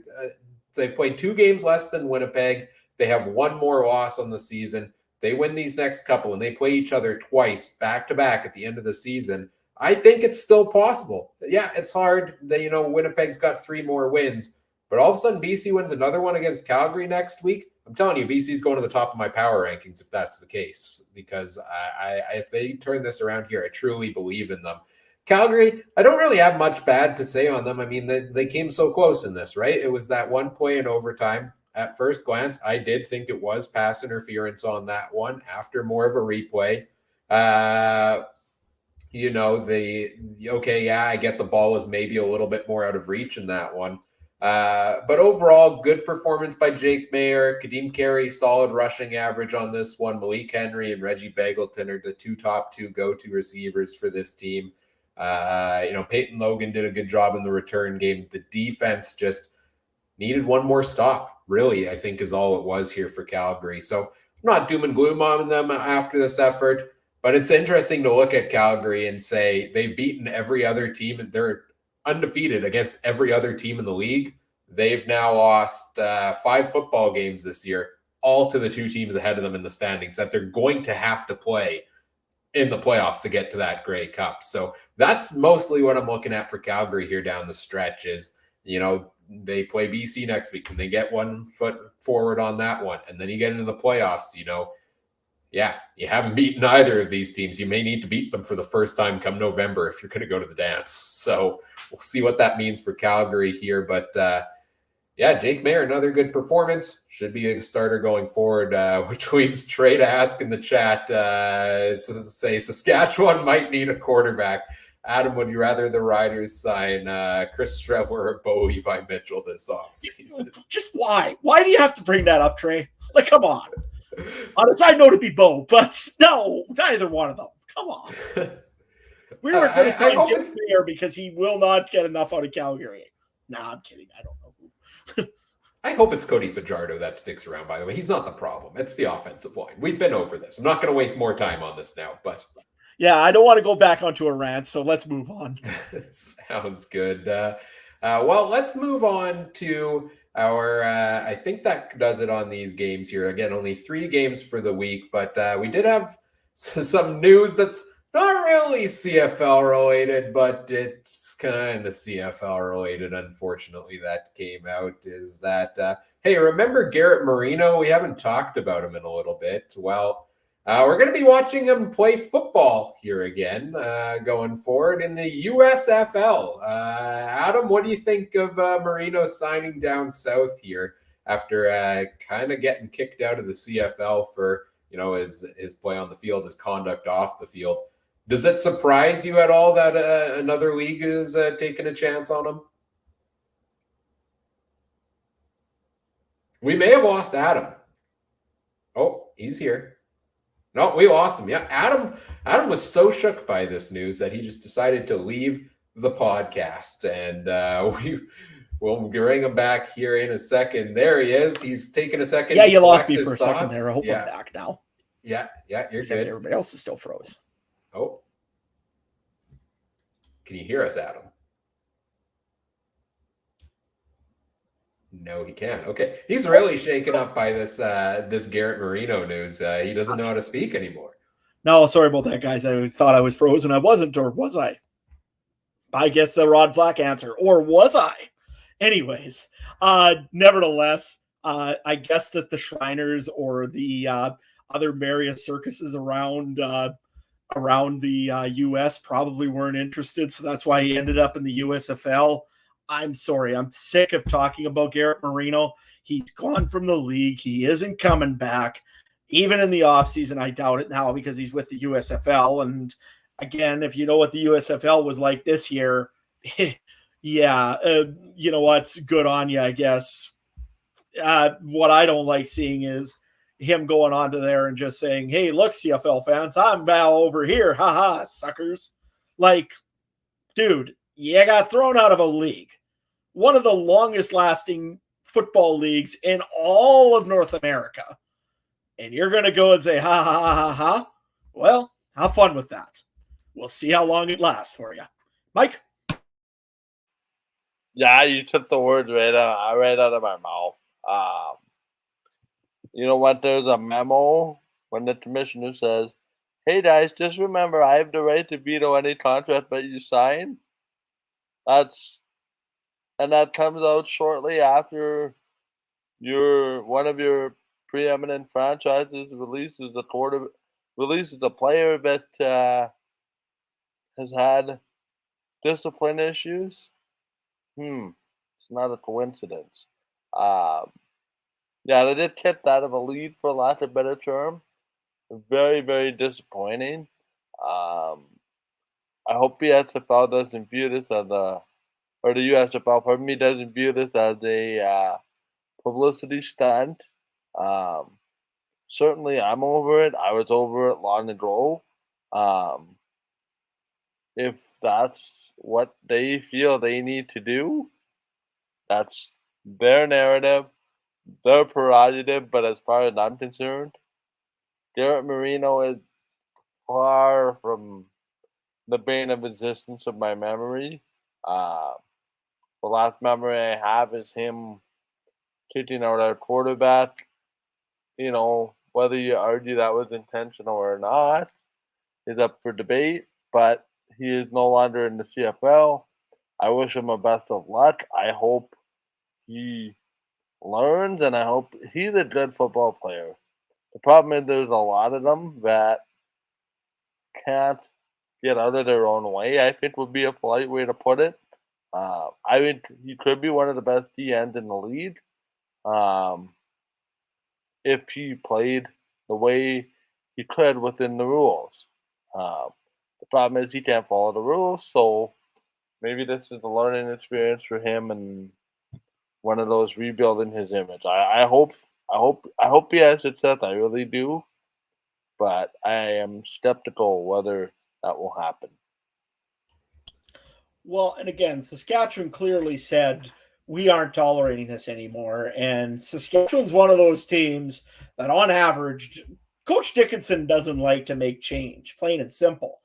They've played 2 games less than Winnipeg. They have 1 more loss on the season. They win these next couple, and they play each other twice back-to-back at the end of the season. I think it's still possible. Yeah, it's hard. Winnipeg's got 3 more wins, but all of a sudden BC wins another one against Calgary next week. I'm telling you, BC's going to the top of my power rankings if that's the case, because if they turn this around here, I truly believe in them. Calgary, I don't really have much bad to say on them. I mean, they came so close in this, right? It was that one play in overtime. At first glance, I did think it was pass interference on that one. After more of a replay, I get the ball was maybe a little bit more out of reach in that one. But overall, good performance by Jake Mayer. Kadeem Carey, solid rushing average on this one. Malik Henry and Reggie Begelton are the top two go-to receivers for this team. Peyton Logan did a good job in the return game. The defense just needed one more stop, really, I think is all it was here for Calgary. So I'm not doom and gloom on them after this effort. But it's interesting to look at Calgary and say they've beaten every other team. They're undefeated against every other team in the league. They've now lost 5 football games this year, all to the 2 teams ahead of them in the standings that they're going to have to play in the playoffs to get to that Grey Cup. So that's mostly what I'm looking at for Calgary here down the stretch is, they play BC next week and they get 1 foot forward on that one. And then you get into the playoffs, yeah, you haven't beaten either of these teams. You may need to beat them for the first time come November if you're going to go to the dance. So we'll see what that means for Calgary here. But Jake Mayer, another good performance. Should be a starter going forward, which leads Trey to ask in the chat, say Saskatchewan might need a quarterback. Adam, would you rather the Riders sign Chris Streveler or Bo Levi Mitchell this offseason? Just why? Why do you have to bring that up, Trey? Like, come on. On a side note, it'd be Bo, but no, neither one of them. Come on. We were going to say Jake Mayer because he will not get enough out of Calgary. Nah, I'm kidding. I don't know who. I hope it's Cody Fajardo that sticks around, by the way. He's not the problem. It's the offensive line. We've been over this. I'm not going to waste more time on this now, but... Yeah, I don't want to go back onto a rant, so let's move on. Sounds good. Well, let's move on to our, I think that does it on these games here. Again, only 3 games for the week, but we did have some news that's not really CFL related, but it's kind of CFL related, unfortunately, that came out is that, hey, remember Garrett Marino? We haven't talked about him in a little bit. Well, we're going to be watching him play football here again going forward in the USFL. Adam, what do you think of Marino signing down south here after kind of getting kicked out of the CFL for, his play on the field, his conduct off the field? Does it surprise you at all that another league is taking a chance on him? We may have lost Adam. Oh, he's here. No, we lost him. Yeah, Adam was so shook by this news that he just decided to leave the podcast, and we'll bring him back here in a second. There he is. He's taking a second. Yeah, to you lost me collect for a his second thoughts. there. I hope Yeah. I'm back now. Yeah, you're Except good. everybody else is still froze. Oh, can you hear us, Adam? No, he can't. Okay, he's really shaken up by this Garrett Marino news. He doesn't know how to speak anymore. No, sorry about that, guys. I thought I was frozen. I wasn't, or was I? I guess the Rod Black answer, or was I? Anyways, nevertheless, I guess that the Shriners or the other various circuses around the U.S. probably weren't interested, so that's why he ended up in the USFL. I'm sorry. I'm sick of talking about Garrett Marino. He's gone from the league. He isn't coming back. Even in the offseason, I doubt it now because he's with the USFL. And again, if you know what the USFL was like this year, yeah, you know what? Good on you, I guess. What I don't like seeing is him going on to there and just saying, hey, look, CFL fans, I'm now over here. Ha ha, suckers. Like, dude, you got thrown out of a league. One of the longest lasting football leagues in all of North America. And you're going to go and say, ha, ha, ha, ha, ha. Well, have fun with that. We'll see how long it lasts for you. Mike? Yeah, you took the words right out of my mouth. You know what? There's a memo when the commissioner says, hey, guys, just remember I have the right to veto any contract that you sign. And that comes out shortly after one of your preeminent franchises releases a player that has had discipline issues. It's not a coincidence. Yeah, they did get that of a lead, for lack of a better term. Very, very disappointing. I hope the USFL doesn't view this as or the USFL, pardon me, doesn't view this as a publicity stunt. Certainly, I'm over it. I was over it long ago. If that's what they feel they need to do, that's their narrative, their prerogative. But as far as I'm concerned, Garrett Marino is far from the bane of existence of my memory. The last memory I have is him kicking out our quarterback. You know, whether you argue that was intentional or not is up for debate, but he is no longer in the CFL. I wish him a best of luck. I hope he learns, and I hope he's a good football player. The problem is there's a lot of them that can't get out of their own way, I think would be a polite way to put it. I think he could be one of the best DNs in the league if he played the way he could within the rules. The problem is he can't follow the rules, so maybe this is a learning experience for him and one of those rebuilding his image. I hope he has success. I really do, but I am skeptical whether that will happen. Well, and again, Saskatchewan clearly said we aren't tolerating this anymore. And Saskatchewan's one of those teams that on average, Coach Dickinson doesn't like to make change, plain and simple.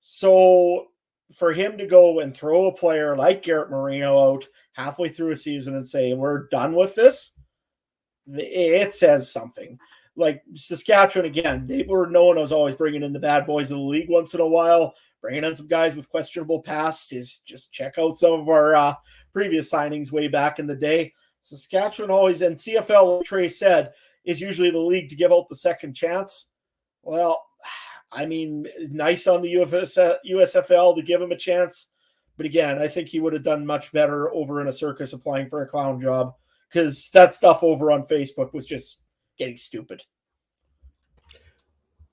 So for him to go and throw a player like Garrett Marino out halfway through a season and say, we're done with this, it says something. Like Saskatchewan, again, they were known as always bringing in the bad boys of the league once in a while, bringing in some guys with questionable pasts. Is just check out some of our previous signings way back in the day. Saskatchewan always, and CFL, like Trey said, is usually the league to give out the second chance. Well, I mean, nice on the USFL to give him a chance. But again, I think he would have done much better over in a circus applying for a clown job, because that stuff over on Facebook was just getting stupid.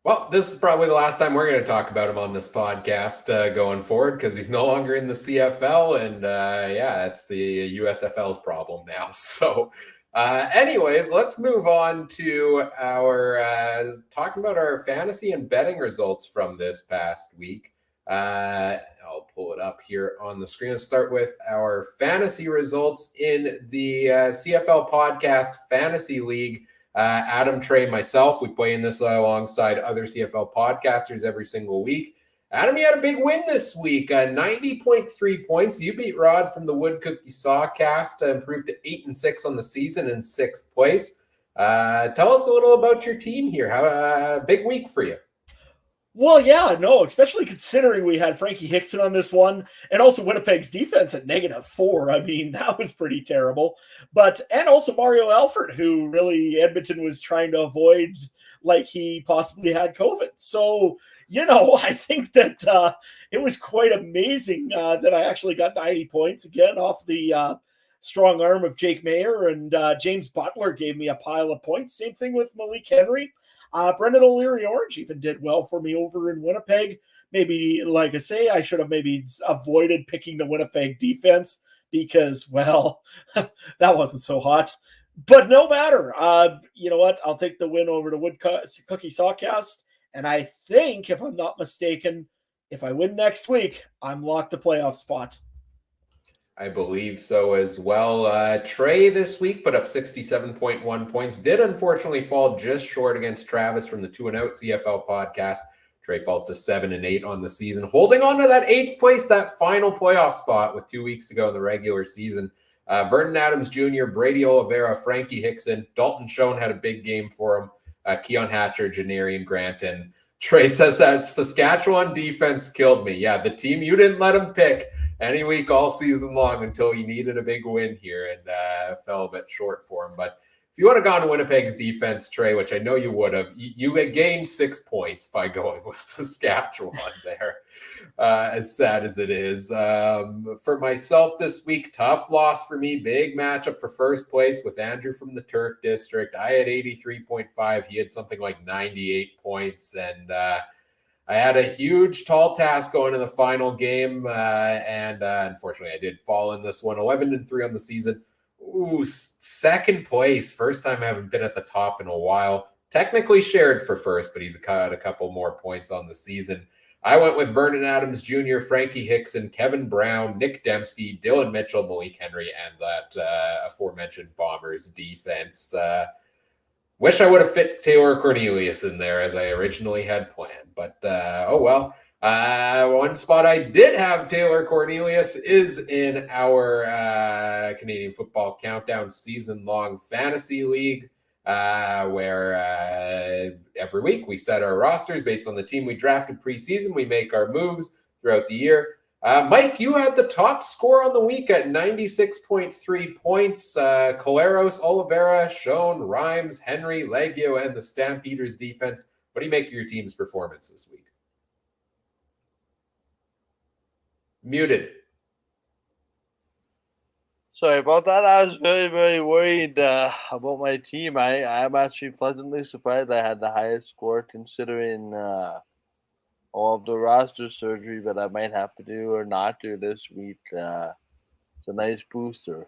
Well, this is probably the last time we're going to talk about him on this podcast going forward, because he's no longer in the CFL, and yeah, it's the USFL's problem now. So Anyways, let's move on to our talking about our fantasy and betting results from this past week. I'll pull it up here on the screen. Let's start with our fantasy results in the CFL Podcast Fantasy League. Adam, Trey, and myself, we play in this alongside other CFL podcasters every single week. Adam, you had a big win this week, 90.3 points. You beat Rod from the Wood Cookie Sawcast to improve to 8-6 on the season in 6th place. Tell us a little about your team here. How big week for you? Well, yeah, no, especially considering we had Frankie Hickson on this one and also Winnipeg's defense at -4. I mean, that was pretty terrible. And also Mario Alford, who really Edmonton was trying to avoid like he possibly had COVID. So, I think that it was quite amazing that I actually got 90 points again off the strong arm of Jake Mayer, and James Butler gave me a pile of points. Same thing with Malik Henry. Brendan O'Leary-Orange even did well for me over in Winnipeg. Maybe, like I say, I should have maybe avoided picking the Winnipeg defense because, well, that wasn't so hot. But no matter. You know what? I'll take the win over to Wood Cookie Sawcast. And I think, if I'm not mistaken, if I win next week, I'm locked a playoff spot. I believe so as well. Trey this week put up 67.1 points. Did unfortunately fall just short against Travis from the 2-and-Out CFL podcast. Trey falls to 7-8 on the season, holding on to that 8th place, that final playoff spot with 2 weeks to go in the regular season. Vernon Adams Jr., Brady Oliveira, Frankie Hickson, Dalton Schoen had a big game for him. Keon Hatcher, Janarian Grant, and Trey says that Saskatchewan defense killed me. Yeah, the team you didn't let him pick any week all season long until he needed a big win here and fell a bit short for him. But if you would have gone to Winnipeg's defense, Trey, which I know you would have, you had gained 6 points by going with Saskatchewan there, as sad as it is. For myself this week, tough loss for me. Big matchup for first place with Andrew from the Turf District. I had 83.5. He had something like 98 points. And I had a huge, tall task going in the final game. And unfortunately, I did fall in this one. 11-3 on the season. Ooh, 2nd place. First time I haven't been at the top in a while. Technically shared for first, but he's got a couple more points on the season. I went with Vernon Adams Jr., Frankie Hickson, Kevin Brown, Nick Dembski, Dylan Mitchell, Malik Henry, and that aforementioned Bombers defense. Wish I would have fit Taylor Cornelius in there as I originally had planned, but oh well. One spot I did have Taylor Cornelius is in our Canadian Football Countdown season-long fantasy league, where every week we set our rosters based on the team we drafted preseason. We make our moves throughout the year. Mike, you had the top score on the week at 96.3 points. Coleros, Oliveira, Schoen, Rhymes, Henry, Leggio, and the Stampeders defense. What do you make of your team's performance this week? Muted. Sorry about that. I was very, very worried about my team. I'm actually pleasantly surprised I had the highest score considering all of the roster surgery that I might have to do or not do this week. It's a nice booster.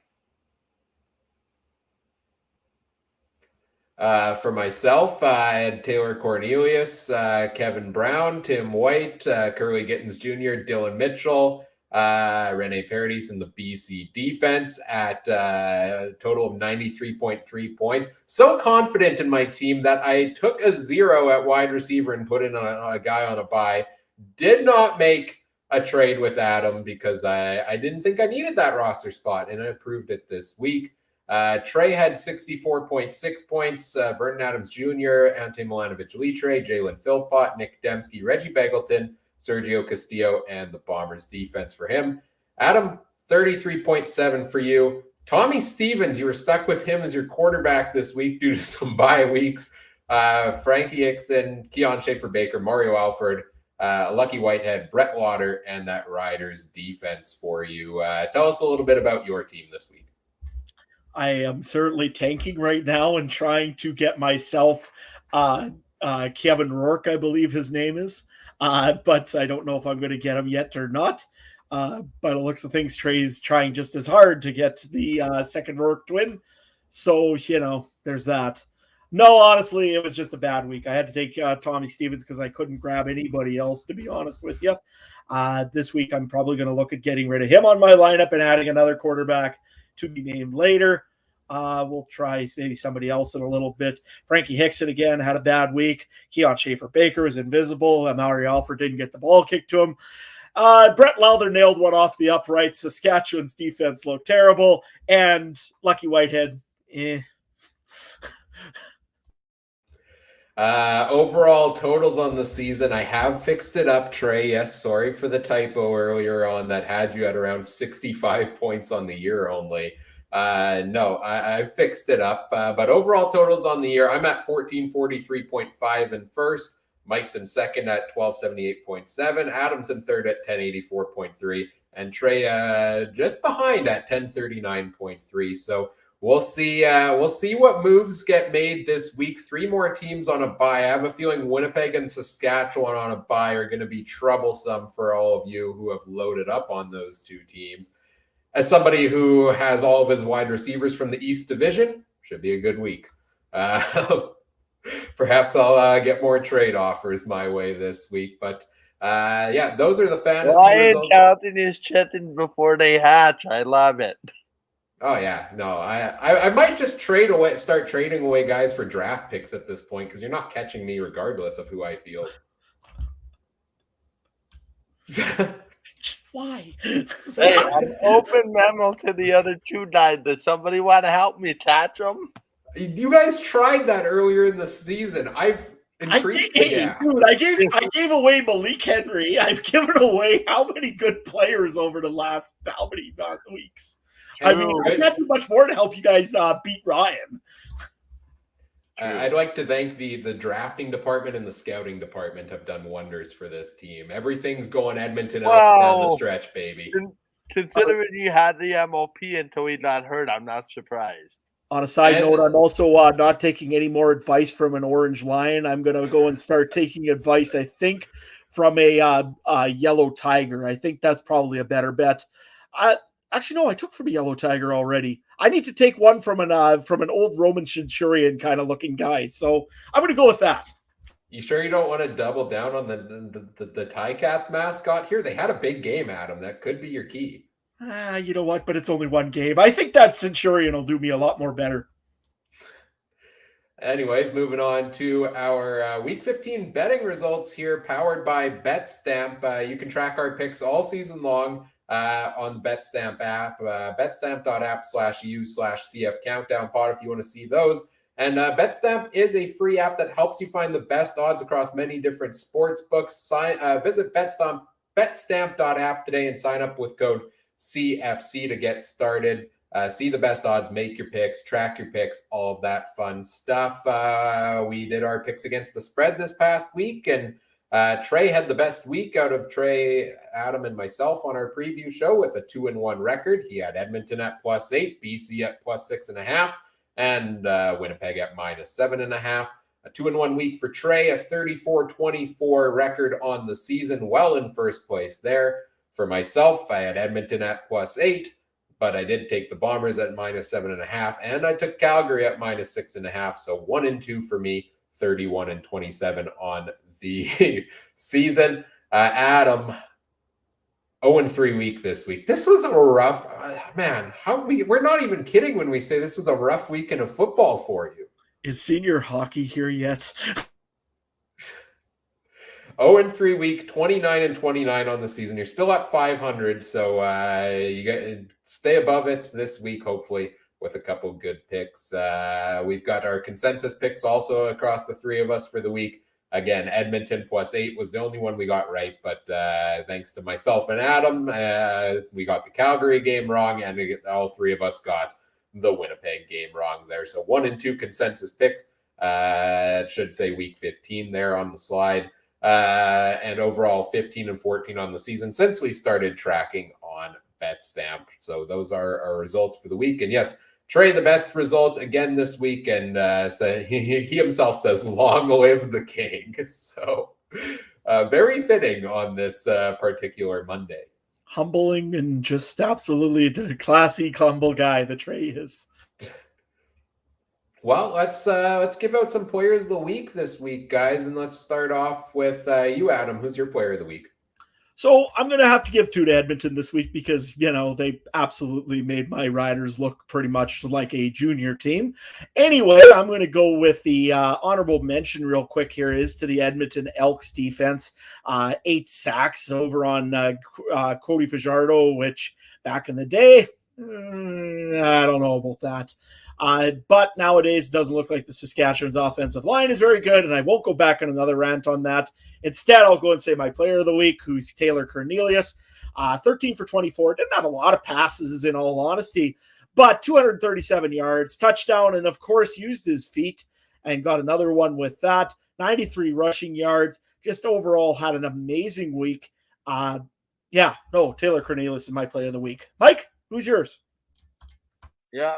For myself, I had Taylor Cornelius, Kevin Brown, Tim White, Curly Gittins Jr., Dylan Mitchell, Rene Paradis in the BC defense at a total of 93.3 points. So confident in my team that I took a 0 at wide receiver and put in a guy on a bye. Did not make a trade with Adam because I didn't think I needed that roster spot, and I proved it this week. Trey had 64.6 points. Vernon Adams Jr., Ante Milanovic-Litre, Jalen Philpott, Nick Dembski, Reggie Beggleton, Sergio Castillo, and the Bombers defense for him. Adam, 33.7 for you. Tommy Stevens, you were stuck with him as your quarterback this week due to some bye weeks. Frankie Hickson, Keon Schaefer-Baker, Mario Alford, Lucky Whitehead, Brett Lauder, and that Riders defense for you. Tell us a little bit about your team this week. I am certainly tanking right now and trying to get myself Kevin Rourke, I believe his name is. But I don't know if I'm going to get him yet or not. But it looks of things, Trey's trying just as hard to get the second Rourke twin. So, there's that. No, honestly, it was just a bad week. I had to take Tommy Stevens because I couldn't grab anybody else, to be honest with you. This week, I'm probably going to look at getting rid of him on my lineup and adding another quarterback to be named later. We'll try maybe somebody else in a little bit. Frankie Hickson, again, had a bad week. Keon Schaefer-Baker is invisible. Amari Alford didn't get the ball kicked to him. Brett Lowther nailed one off the uprights. Saskatchewan's defense looked terrible. And Lucky Whitehead, Overall totals on the season, I have fixed it up, Trey. Yes, sorry for the typo earlier on that had you at around 65 points on the year only. No, I fixed it up. But overall totals on the year, I'm at 1443.5 in first. Mike's in second at 1278.7. Adam's in third at 1084.3. And Trey just behind at 1039.3. So we'll see what moves get made this week. 3 more teams on a bye. I have a feeling Winnipeg and Saskatchewan on a bye are going to be troublesome for all of you who have loaded up on those 2 teams. As somebody who has all of his wide receivers from the East Division, should be a good week. Perhaps I'll get more trade offers my way this week. But those are the fantasy results. Counting his chickens before they hatch. I love it. Oh yeah, no, I might just start trading away guys for draft picks at this point because you're not catching me regardless of who I field. Just why? Hey, an open memo to the other 2 guys. Does somebody want to help me catch them? You guys tried that earlier in the season. I've increased the gap. Dude, I gave away Malik Henry. I've given away how many good players over the last how many weeks? I can't do much more to help you guys beat Ryan. I'd like to thank the drafting department and the scouting department have done wonders for this team. Everything's going Edmonton Elks down the stretch, baby. Considering you had the MOP until he got hurt, I'm not surprised. On a side note, I'm also not taking any more advice from an Orange Lion. I'm going to go and start taking advice, I think, from a Yellow Tiger. I think that's probably a better bet. Actually, no, I took from a Yellow Tiger already. I need to take one from an old Roman Centurion kind of looking guy. So I'm going to go with that. You sure you don't want to double down on the Ticats mascot here? They had a big game, Adam. That could be your key. You know what? But it's only one game. I think that Centurion will do me a lot more better. Anyways, moving on to our Week 15 betting results here, powered by Betstamp. You can track our picks all season long on the Betstamp app, betstamp.app/u/CF Countdown Pod if you want to see those. And Betstamp is a free app that helps you find the best odds across many different sports books. Visit betstamp.app today and sign up with code CFC to get started. See the best odds, make your picks, track your picks, all of that fun stuff. We did our picks against the spread this past week, and Trey had the best week out of Trey, Adam, and myself on our preview show with a 2-1 record. He had Edmonton at +8, BC at +6.5, and Winnipeg at -7.5. A 2-1 week for Trey, a 34-24 record on the season, well in first place there. For myself, I had Edmonton at +8, but I did take the Bombers at -7.5, and I took Calgary at -6.5. So 1-2 for me, 31-27 on the season. Adam, 0-3 week this week. This was a rough, man. We're not even kidding when we say this was a rough weekend of football for you. Is senior hockey here yet? 0-3 week, 29-29 on the season. You're still at 500, so you got stay above it this week, hopefully, with a couple good picks. We've got our consensus picks also across the 3 of us for the week. Again, Edmonton +8 was the only one we got right, but thanks to myself and Adam, we got the Calgary game wrong, and all 3 of us got the Winnipeg game wrong there. So 1-2 consensus picks. It should say week 15 there on the slide. And overall 15-14 on the season since we started tracking on Betstamp. So those are our results for the week. And yes, Trey, the best result again this week. And so he himself says, long live the king. So very fitting on this particular Monday. Humbling and just absolutely the classy, humble guy that Trey is. Well, let's give out some players of the week this week, guys, and let's start off with you, Adam. Who's your player of the week? So I'm going to have to give 2 to Edmonton this week because, they absolutely made my Riders look pretty much like a junior team. Anyway, I'm going to go with the honorable mention real quick here is to the Edmonton Elks defense. 8 sacks over on Cody Fajardo, which back in the day, I don't know about that. But nowadays, it doesn't look like the Saskatchewan's offensive line is very good, and I won't go back on another rant on that. Instead, I'll go and say my player of the week, who's Taylor Cornelius. 13 for 24. Didn't have a lot of passes, in all honesty, but 237 yards, touchdown, and of course used his feet and got another one with that. 93 rushing yards. Just overall had an amazing week. Taylor Cornelius is my player of the week. Mike, who's yours? Yeah,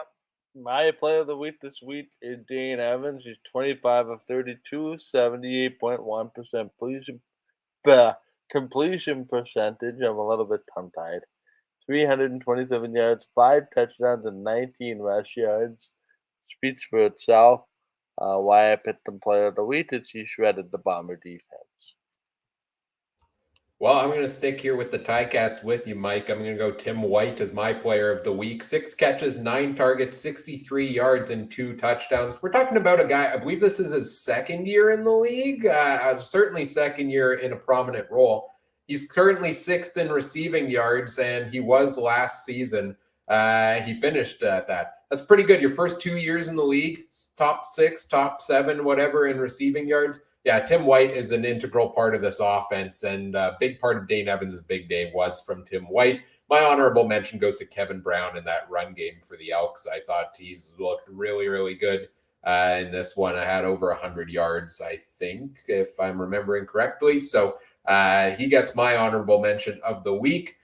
my player of the week this week is Dane Evans. He's 25 of 32, 78.1% completion percentage. I'm a little bit tongue-tied. 327 yards, 5 touchdowns, and 19 rush yards. Speaks for itself. Why I picked him player of the week is he shredded the Bomber defense. Well, I'm going to stick here with the Ticats with you, Mike. I'm going to go Tim White as my player of the week. 6 catches, 9 targets, 63 yards, and 2 touchdowns. We're talking about a guy, I believe this is his second year in the league, certainly second year in a prominent role. He's currently 6th in receiving yards, and he was last season. He finished at that. That's pretty good. Your first 2 years in the league, top 6, top 7, whatever in receiving yards. Yeah, Tim White is an integral part of this offense, and a big part of Dane Evans' big day was from Tim White. My honorable mention goes to Kevin Brown in that run game for the Elks. I thought he's looked really, really good in this one. I had over 100 yards, I think, if I'm remembering correctly. So he gets my honorable mention of the week.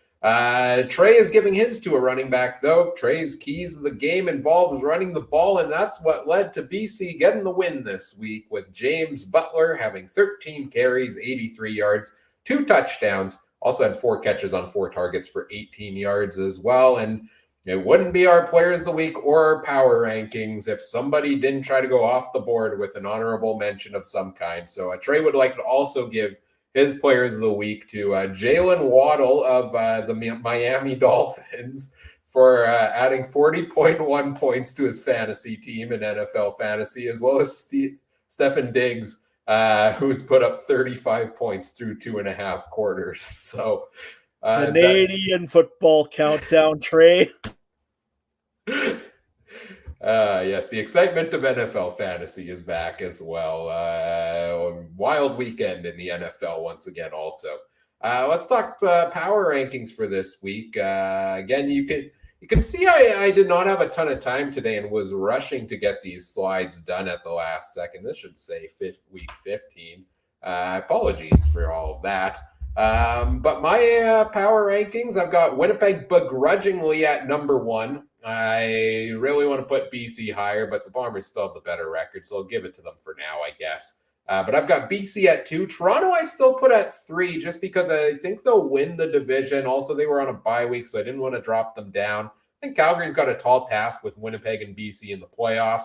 Trey is giving his to a running back, though. Trey's keys of the game involves running the ball, and that's what led to BC getting the win this week, with James Butler having 13 carries, 83 yards, 2 touchdowns. Also had 4 catches on 4 targets for 18 yards as well. And it wouldn't be our players of the week or our power rankings if somebody didn't try to go off the board with an honorable mention of some kind. So Trey would like to also give his players of the week to Jalen Waddle of the Miami Dolphins for adding 40.1 points to his fantasy team in NFL Fantasy, as well as Stefan Diggs, who's put up 35 points through 2.5 quarters. So Canadian football countdown, Trey. Yes, the excitement of NFL fantasy is back as well. Wild weekend in the NFL once again also. Let's talk power rankings for this week. Again, you can see I did not have a ton of time today and was rushing to get these slides done at the last second. This should say week 15. Apologies for all of that. But my power rankings, I've got Winnipeg begrudgingly at number 1. I really want to put BC higher, but the Bombers still have the better record, so I'll give it to them for now, I guess. But I've got BC at 2. Toronto I still put at 3 just because I think they'll win the division. Also, they were on a bye week, so I didn't want to drop them down. I think Calgary's got a tall task with Winnipeg and BC in the playoffs.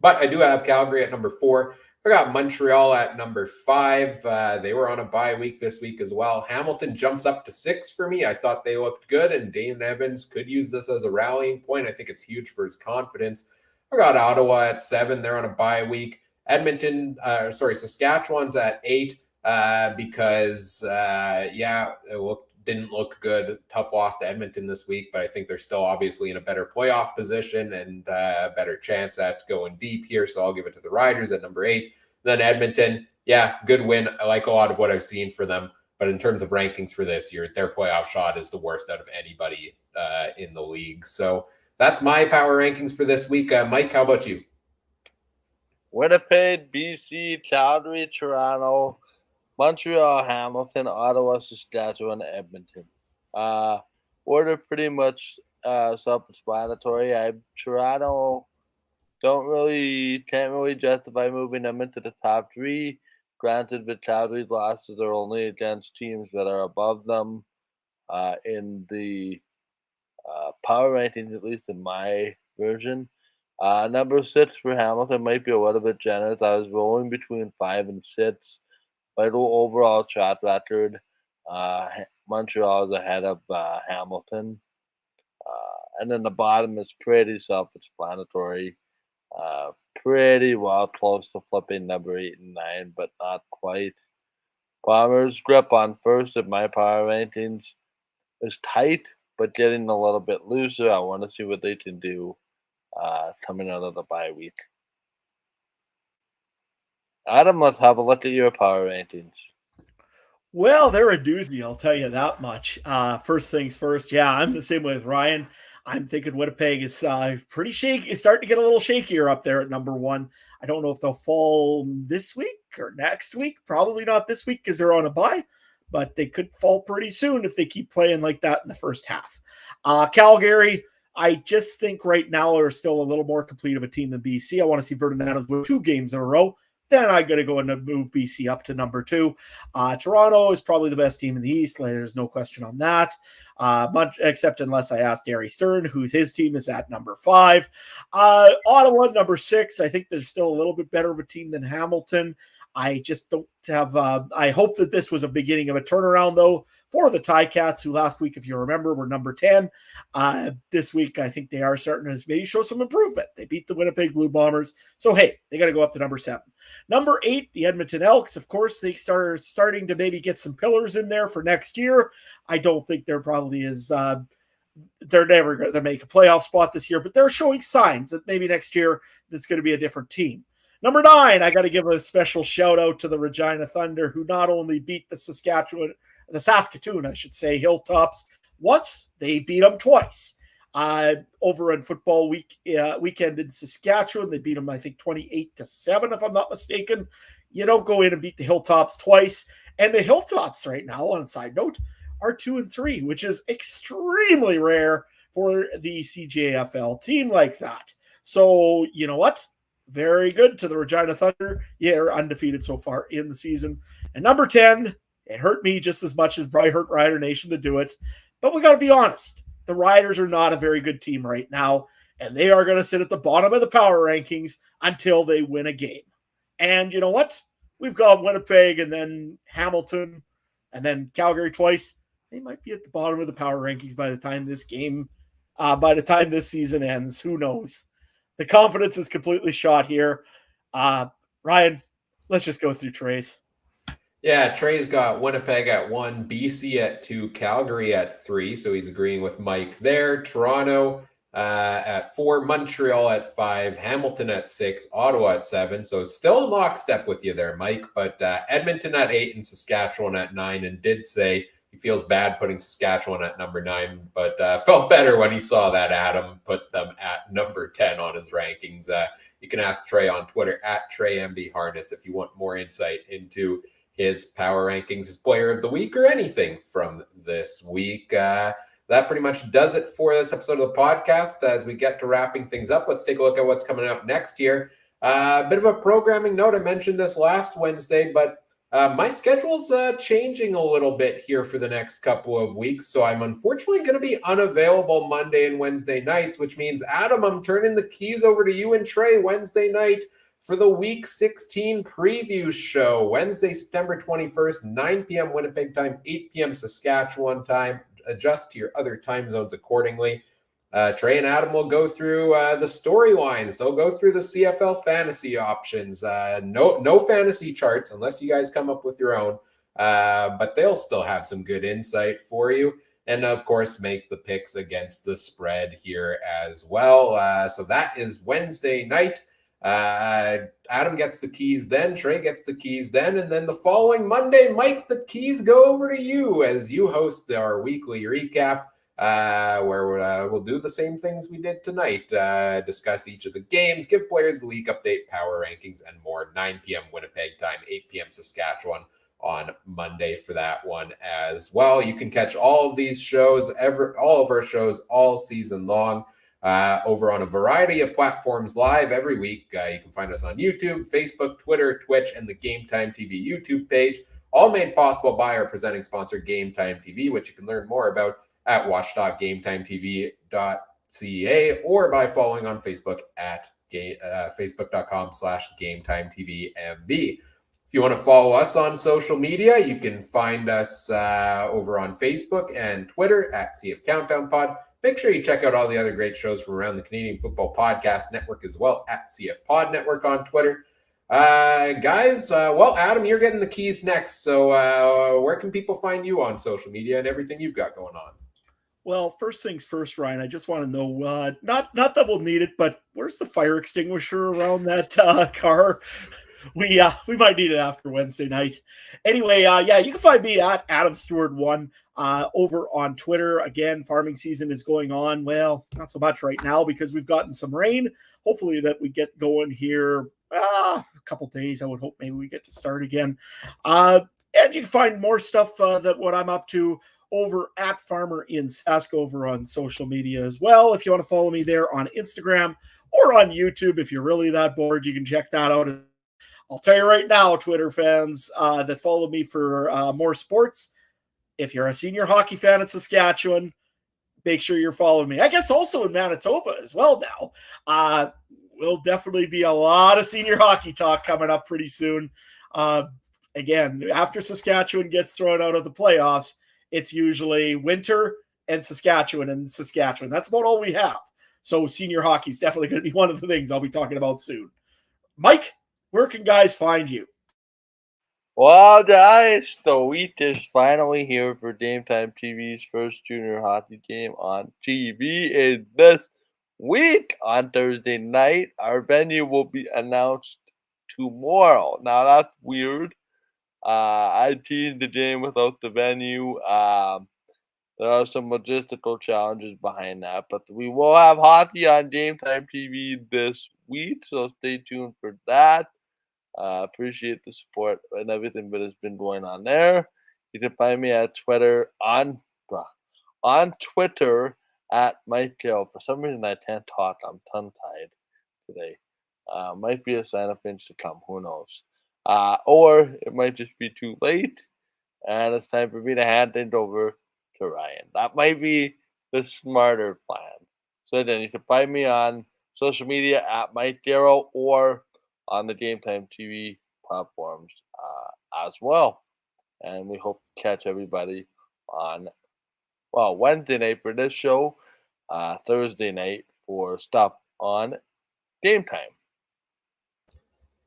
But I do have Calgary at number 4. I got Montreal at number 5. They were on a bye week this week as well. Hamilton jumps up to 6 for me. I thought they looked good, and Dane Evans could use this as a rallying point. I think it's huge for his confidence. I got Ottawa at 7. They're on a bye week. Saskatchewan's at 8 because, it didn't look good. Tough loss to Edmonton this week, but I think they're still obviously in a better playoff position and a better chance at going deep here. So I'll give it to the Riders at number 8. Then Edmonton, good win. I like a lot of what I've seen for them. But in terms of rankings for this year, their playoff shot is the worst out of anybody in the league. So that's my power rankings for this week. Mike, how about you? Winnipeg, BC, Calgary, Toronto, Montreal, Hamilton, Ottawa, Saskatchewan, Edmonton. Order pretty much self-explanatory. Toronto can't really justify moving them into the top 3. Granted, with Calgary's losses are only against teams that are above them in the power rankings, at least in my version. Number 6 for Hamilton might be a little bit generous. I was rolling between 5 and 6. Vital overall track record. Montreal is ahead of Hamilton. And then the bottom is pretty self-explanatory. Pretty well close to flipping number 8 and 9, but not quite. Bombers' grip on first in my power rankings is tight, but getting a little bit looser. I want to see what they can do coming out of the bye week. Adam, let's have a look at your power rankings. Well, they're a doozy, I'll tell you that much. First things first, yeah, I'm the same way with Ryan. I'm thinking Winnipeg is pretty shaky. It's starting to get a little shakier up there at number 1. I don't know if they'll fall this week or next week. Probably not this week because they're on a bye, but they could fall pretty soon if they keep playing like that in the first half. Calgary, I just think right now are still a little more complete of a team than BC. I want to see Vernon Adams win 2 games in a row. Then I got to go and move BC up to number 2. Toronto is probably the best team in the East. There's no question on that. Except unless I ask Gary Stern, whose his team is at number 5. Ottawa, number 6. I think they're still a little bit better of a team than Hamilton. I just don't have. I hope that this was a beginning of a turnaround, though, for the Ticats, who last week, if you remember, were number 10. This week, I think they are starting to maybe show some improvement. They beat the Winnipeg Blue Bombers. So, hey, they got to go up to number 7. Number 8, the Edmonton Elks. Of course, they start starting to maybe get some pillars in there for next year. I don't think they're probably as they're never going to make a playoff spot this year, but they're showing signs that maybe next year it's going to be a different team. Number 9, I got to give a special shout out to the Regina Thunder, who not only beat the Saskatchewan, I should say, Hilltops once, they beat them twice. Over in football weekend in Saskatchewan, they beat them, I think, 28-7, if I'm not mistaken. You don't go in and beat the Hilltops twice. And the Hilltops right now, on a side note, are 2-3, which is extremely rare for the CJFL team like that. So, you know what? Very good to the Regina Thunder. Yeah, they're undefeated so far in the season. And number 10, it hurt me just as much as probably hurt Rider Nation to do it. But we got to be honest. The Riders are not a very good team right now, and they are going to sit at the bottom of the power rankings until they win a game. And you know what? We've got Winnipeg and then Hamilton and then Calgary twice. They might be at the bottom of the power rankings by the time this season ends. Who knows? The confidence is completely shot here. Ryan, let's just go through Trey's. Yeah, Trey's got Winnipeg at 1, BC at 2, Calgary at 3. So he's agreeing with Mike there. Toronto at 4, Montreal at 5, Hamilton at 6, Ottawa at 7. So still in lockstep with you there, Mike. But Edmonton at 8 and Saskatchewan at 9. And did say he feels bad putting Saskatchewan at number 9, but felt better when he saw that Adam put them at number 10 on his rankings. You can ask Trey on Twitter at TreyMBHarness if you want more insight into his power rankings, his player of the week, or anything from this week. That pretty much does it for this episode of the podcast. As we get to wrapping things up, let's take a look at what's coming up next year. A bit of a programming note. I mentioned this last Wednesday, but my schedule's changing a little bit here for the next couple of weeks. So I'm unfortunately going to be unavailable Monday and Wednesday nights, which means, Adam, I'm turning the keys over to you and Trey Wednesday night for the Week 16 preview show, Wednesday, September 21st, 9 p.m. Winnipeg time, 8 p.m. Saskatchewan time. Adjust to your other time zones accordingly. Trey and Adam will go through the storylines. They'll go through the CFL Fantasy options. No fantasy charts unless you guys come up with your own, but they'll still have some good insight for you. And, of course, make the picks against the spread here as well. So that is Wednesday night. Adam gets the keys then, Trey gets the keys then, and then the following Monday, Mike, the keys go over to you as you host our weekly recap, where we'll do the same things we did tonight, discuss each of the games, give players the week update, power rankings, and more. 9 p.m. Winnipeg time, 8 p.m. Saskatchewan on Monday for that one as well. You can catch all of these shows, all of our shows all season long. Over on a variety of platforms live every week. You can find us on YouTube, Facebook, Twitter, Twitch, and the Game Time TV YouTube page, all made possible by our presenting sponsor, Game Time TV, which you can learn more about at watch.gametimetv.com. or by following on Facebook at facebook.com/GameTimeTVMB. If you want to follow us on social media, you can find us over on Facebook and Twitter at CF Countdown Pod. Make sure you check out all the other great shows from around the Canadian Football Podcast Network as well at CF Pod Network on Twitter. Guys, well, Adam, you're getting the keys next. So where can people find you on social media and everything you've got going on? Well, first things first, Ryan, I just want to know, not that we'll need it, but where's the fire extinguisher around that car? We might need it after Wednesday night. Anyway, you can find me at Adam Stewart 1 over on Twitter. Again, farming season is going on. Well, not so much right now because we've gotten some rain. Hopefully that we get going here a couple days. I would hope maybe we get to start again. And you can find more stuff that what I'm up to over at Farmer in Sask over on social media as well. If you want to follow me there on Instagram or on YouTube, if you're really that bored, you can check that out. I'll tell you right now, Twitter fans that follow me for more sports, if you're a senior hockey fan in Saskatchewan, make sure you're following me. I guess also in Manitoba as well now. Will definitely be a lot of senior hockey talk coming up pretty soon. Again, after Saskatchewan gets thrown out of the playoffs, it's usually winter and Saskatchewan. That's about all we have. So senior hockey is definitely going to be one of the things I'll be talking about soon. Mike, where can guys find you? Well, guys, the wheat is finally here for Game Time TV's first junior hockey game on TV. Is this week on Thursday night. Our venue will be announced tomorrow. Now, that's weird. I teased the game without the venue. There are some logistical challenges behind that, but we will have hockey on Game Time TV this week, so stay tuned for that. Appreciate the support and everything that has been going on there. You can find me at Twitter on Twitter at Mike Gill. For some reason, I can't talk. I'm tongue-tied today. Might be a sign of things to come. Who knows? Or it might just be too late, and it's time for me to hand things over to Ryan. That might be the smarter plan. So then you can find me on social media at Mike Darrow or on the Game Time TV platforms as well. And we hope to catch everybody on Wednesday night for this show, Thursday night for stuff on Game Time.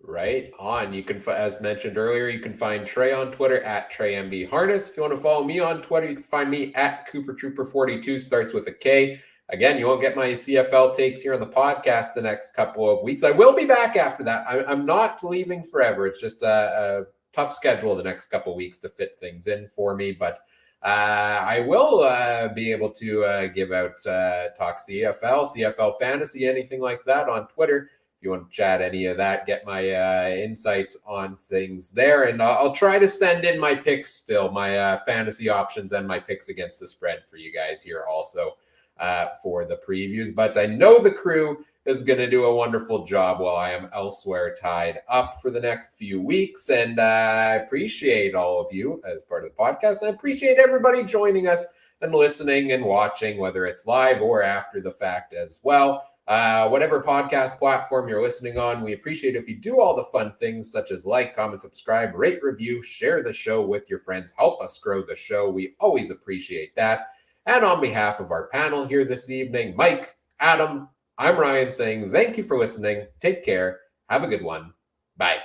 Right on. You can, as mentioned earlier, you can find Trey on Twitter at TreyMBHarness. If you want to follow me on Twitter, you can find me at CooperTrooper42, starts with a K. Again, you won't get my CFL takes here on the podcast the next couple of weeks. I will be back after that. I'm not leaving forever. It's just a tough schedule the next couple of weeks to fit things in for me. But I will be able to give out talk CFL Fantasy, anything like that on Twitter. If you want to chat any of that, get my insights on things there. And I'll try to send in my picks still, my fantasy options and my picks against the spread for you guys here also for the previews. But I know the crew is going to do a wonderful job while I am elsewhere tied up for the next few weeks. And I appreciate all of you as part of the podcast. I appreciate everybody joining us and listening and watching, whether it's live or after the fact as well. Whatever podcast platform you're listening on, we appreciate if you do all the fun things such as like, comment, subscribe, rate, review, share the show with your friends. Help us grow the show. We always appreciate that. And on behalf of our panel here this evening, Mike, Adam, I'm Ryan saying thank you for listening. Take care. Have a good one. Bye.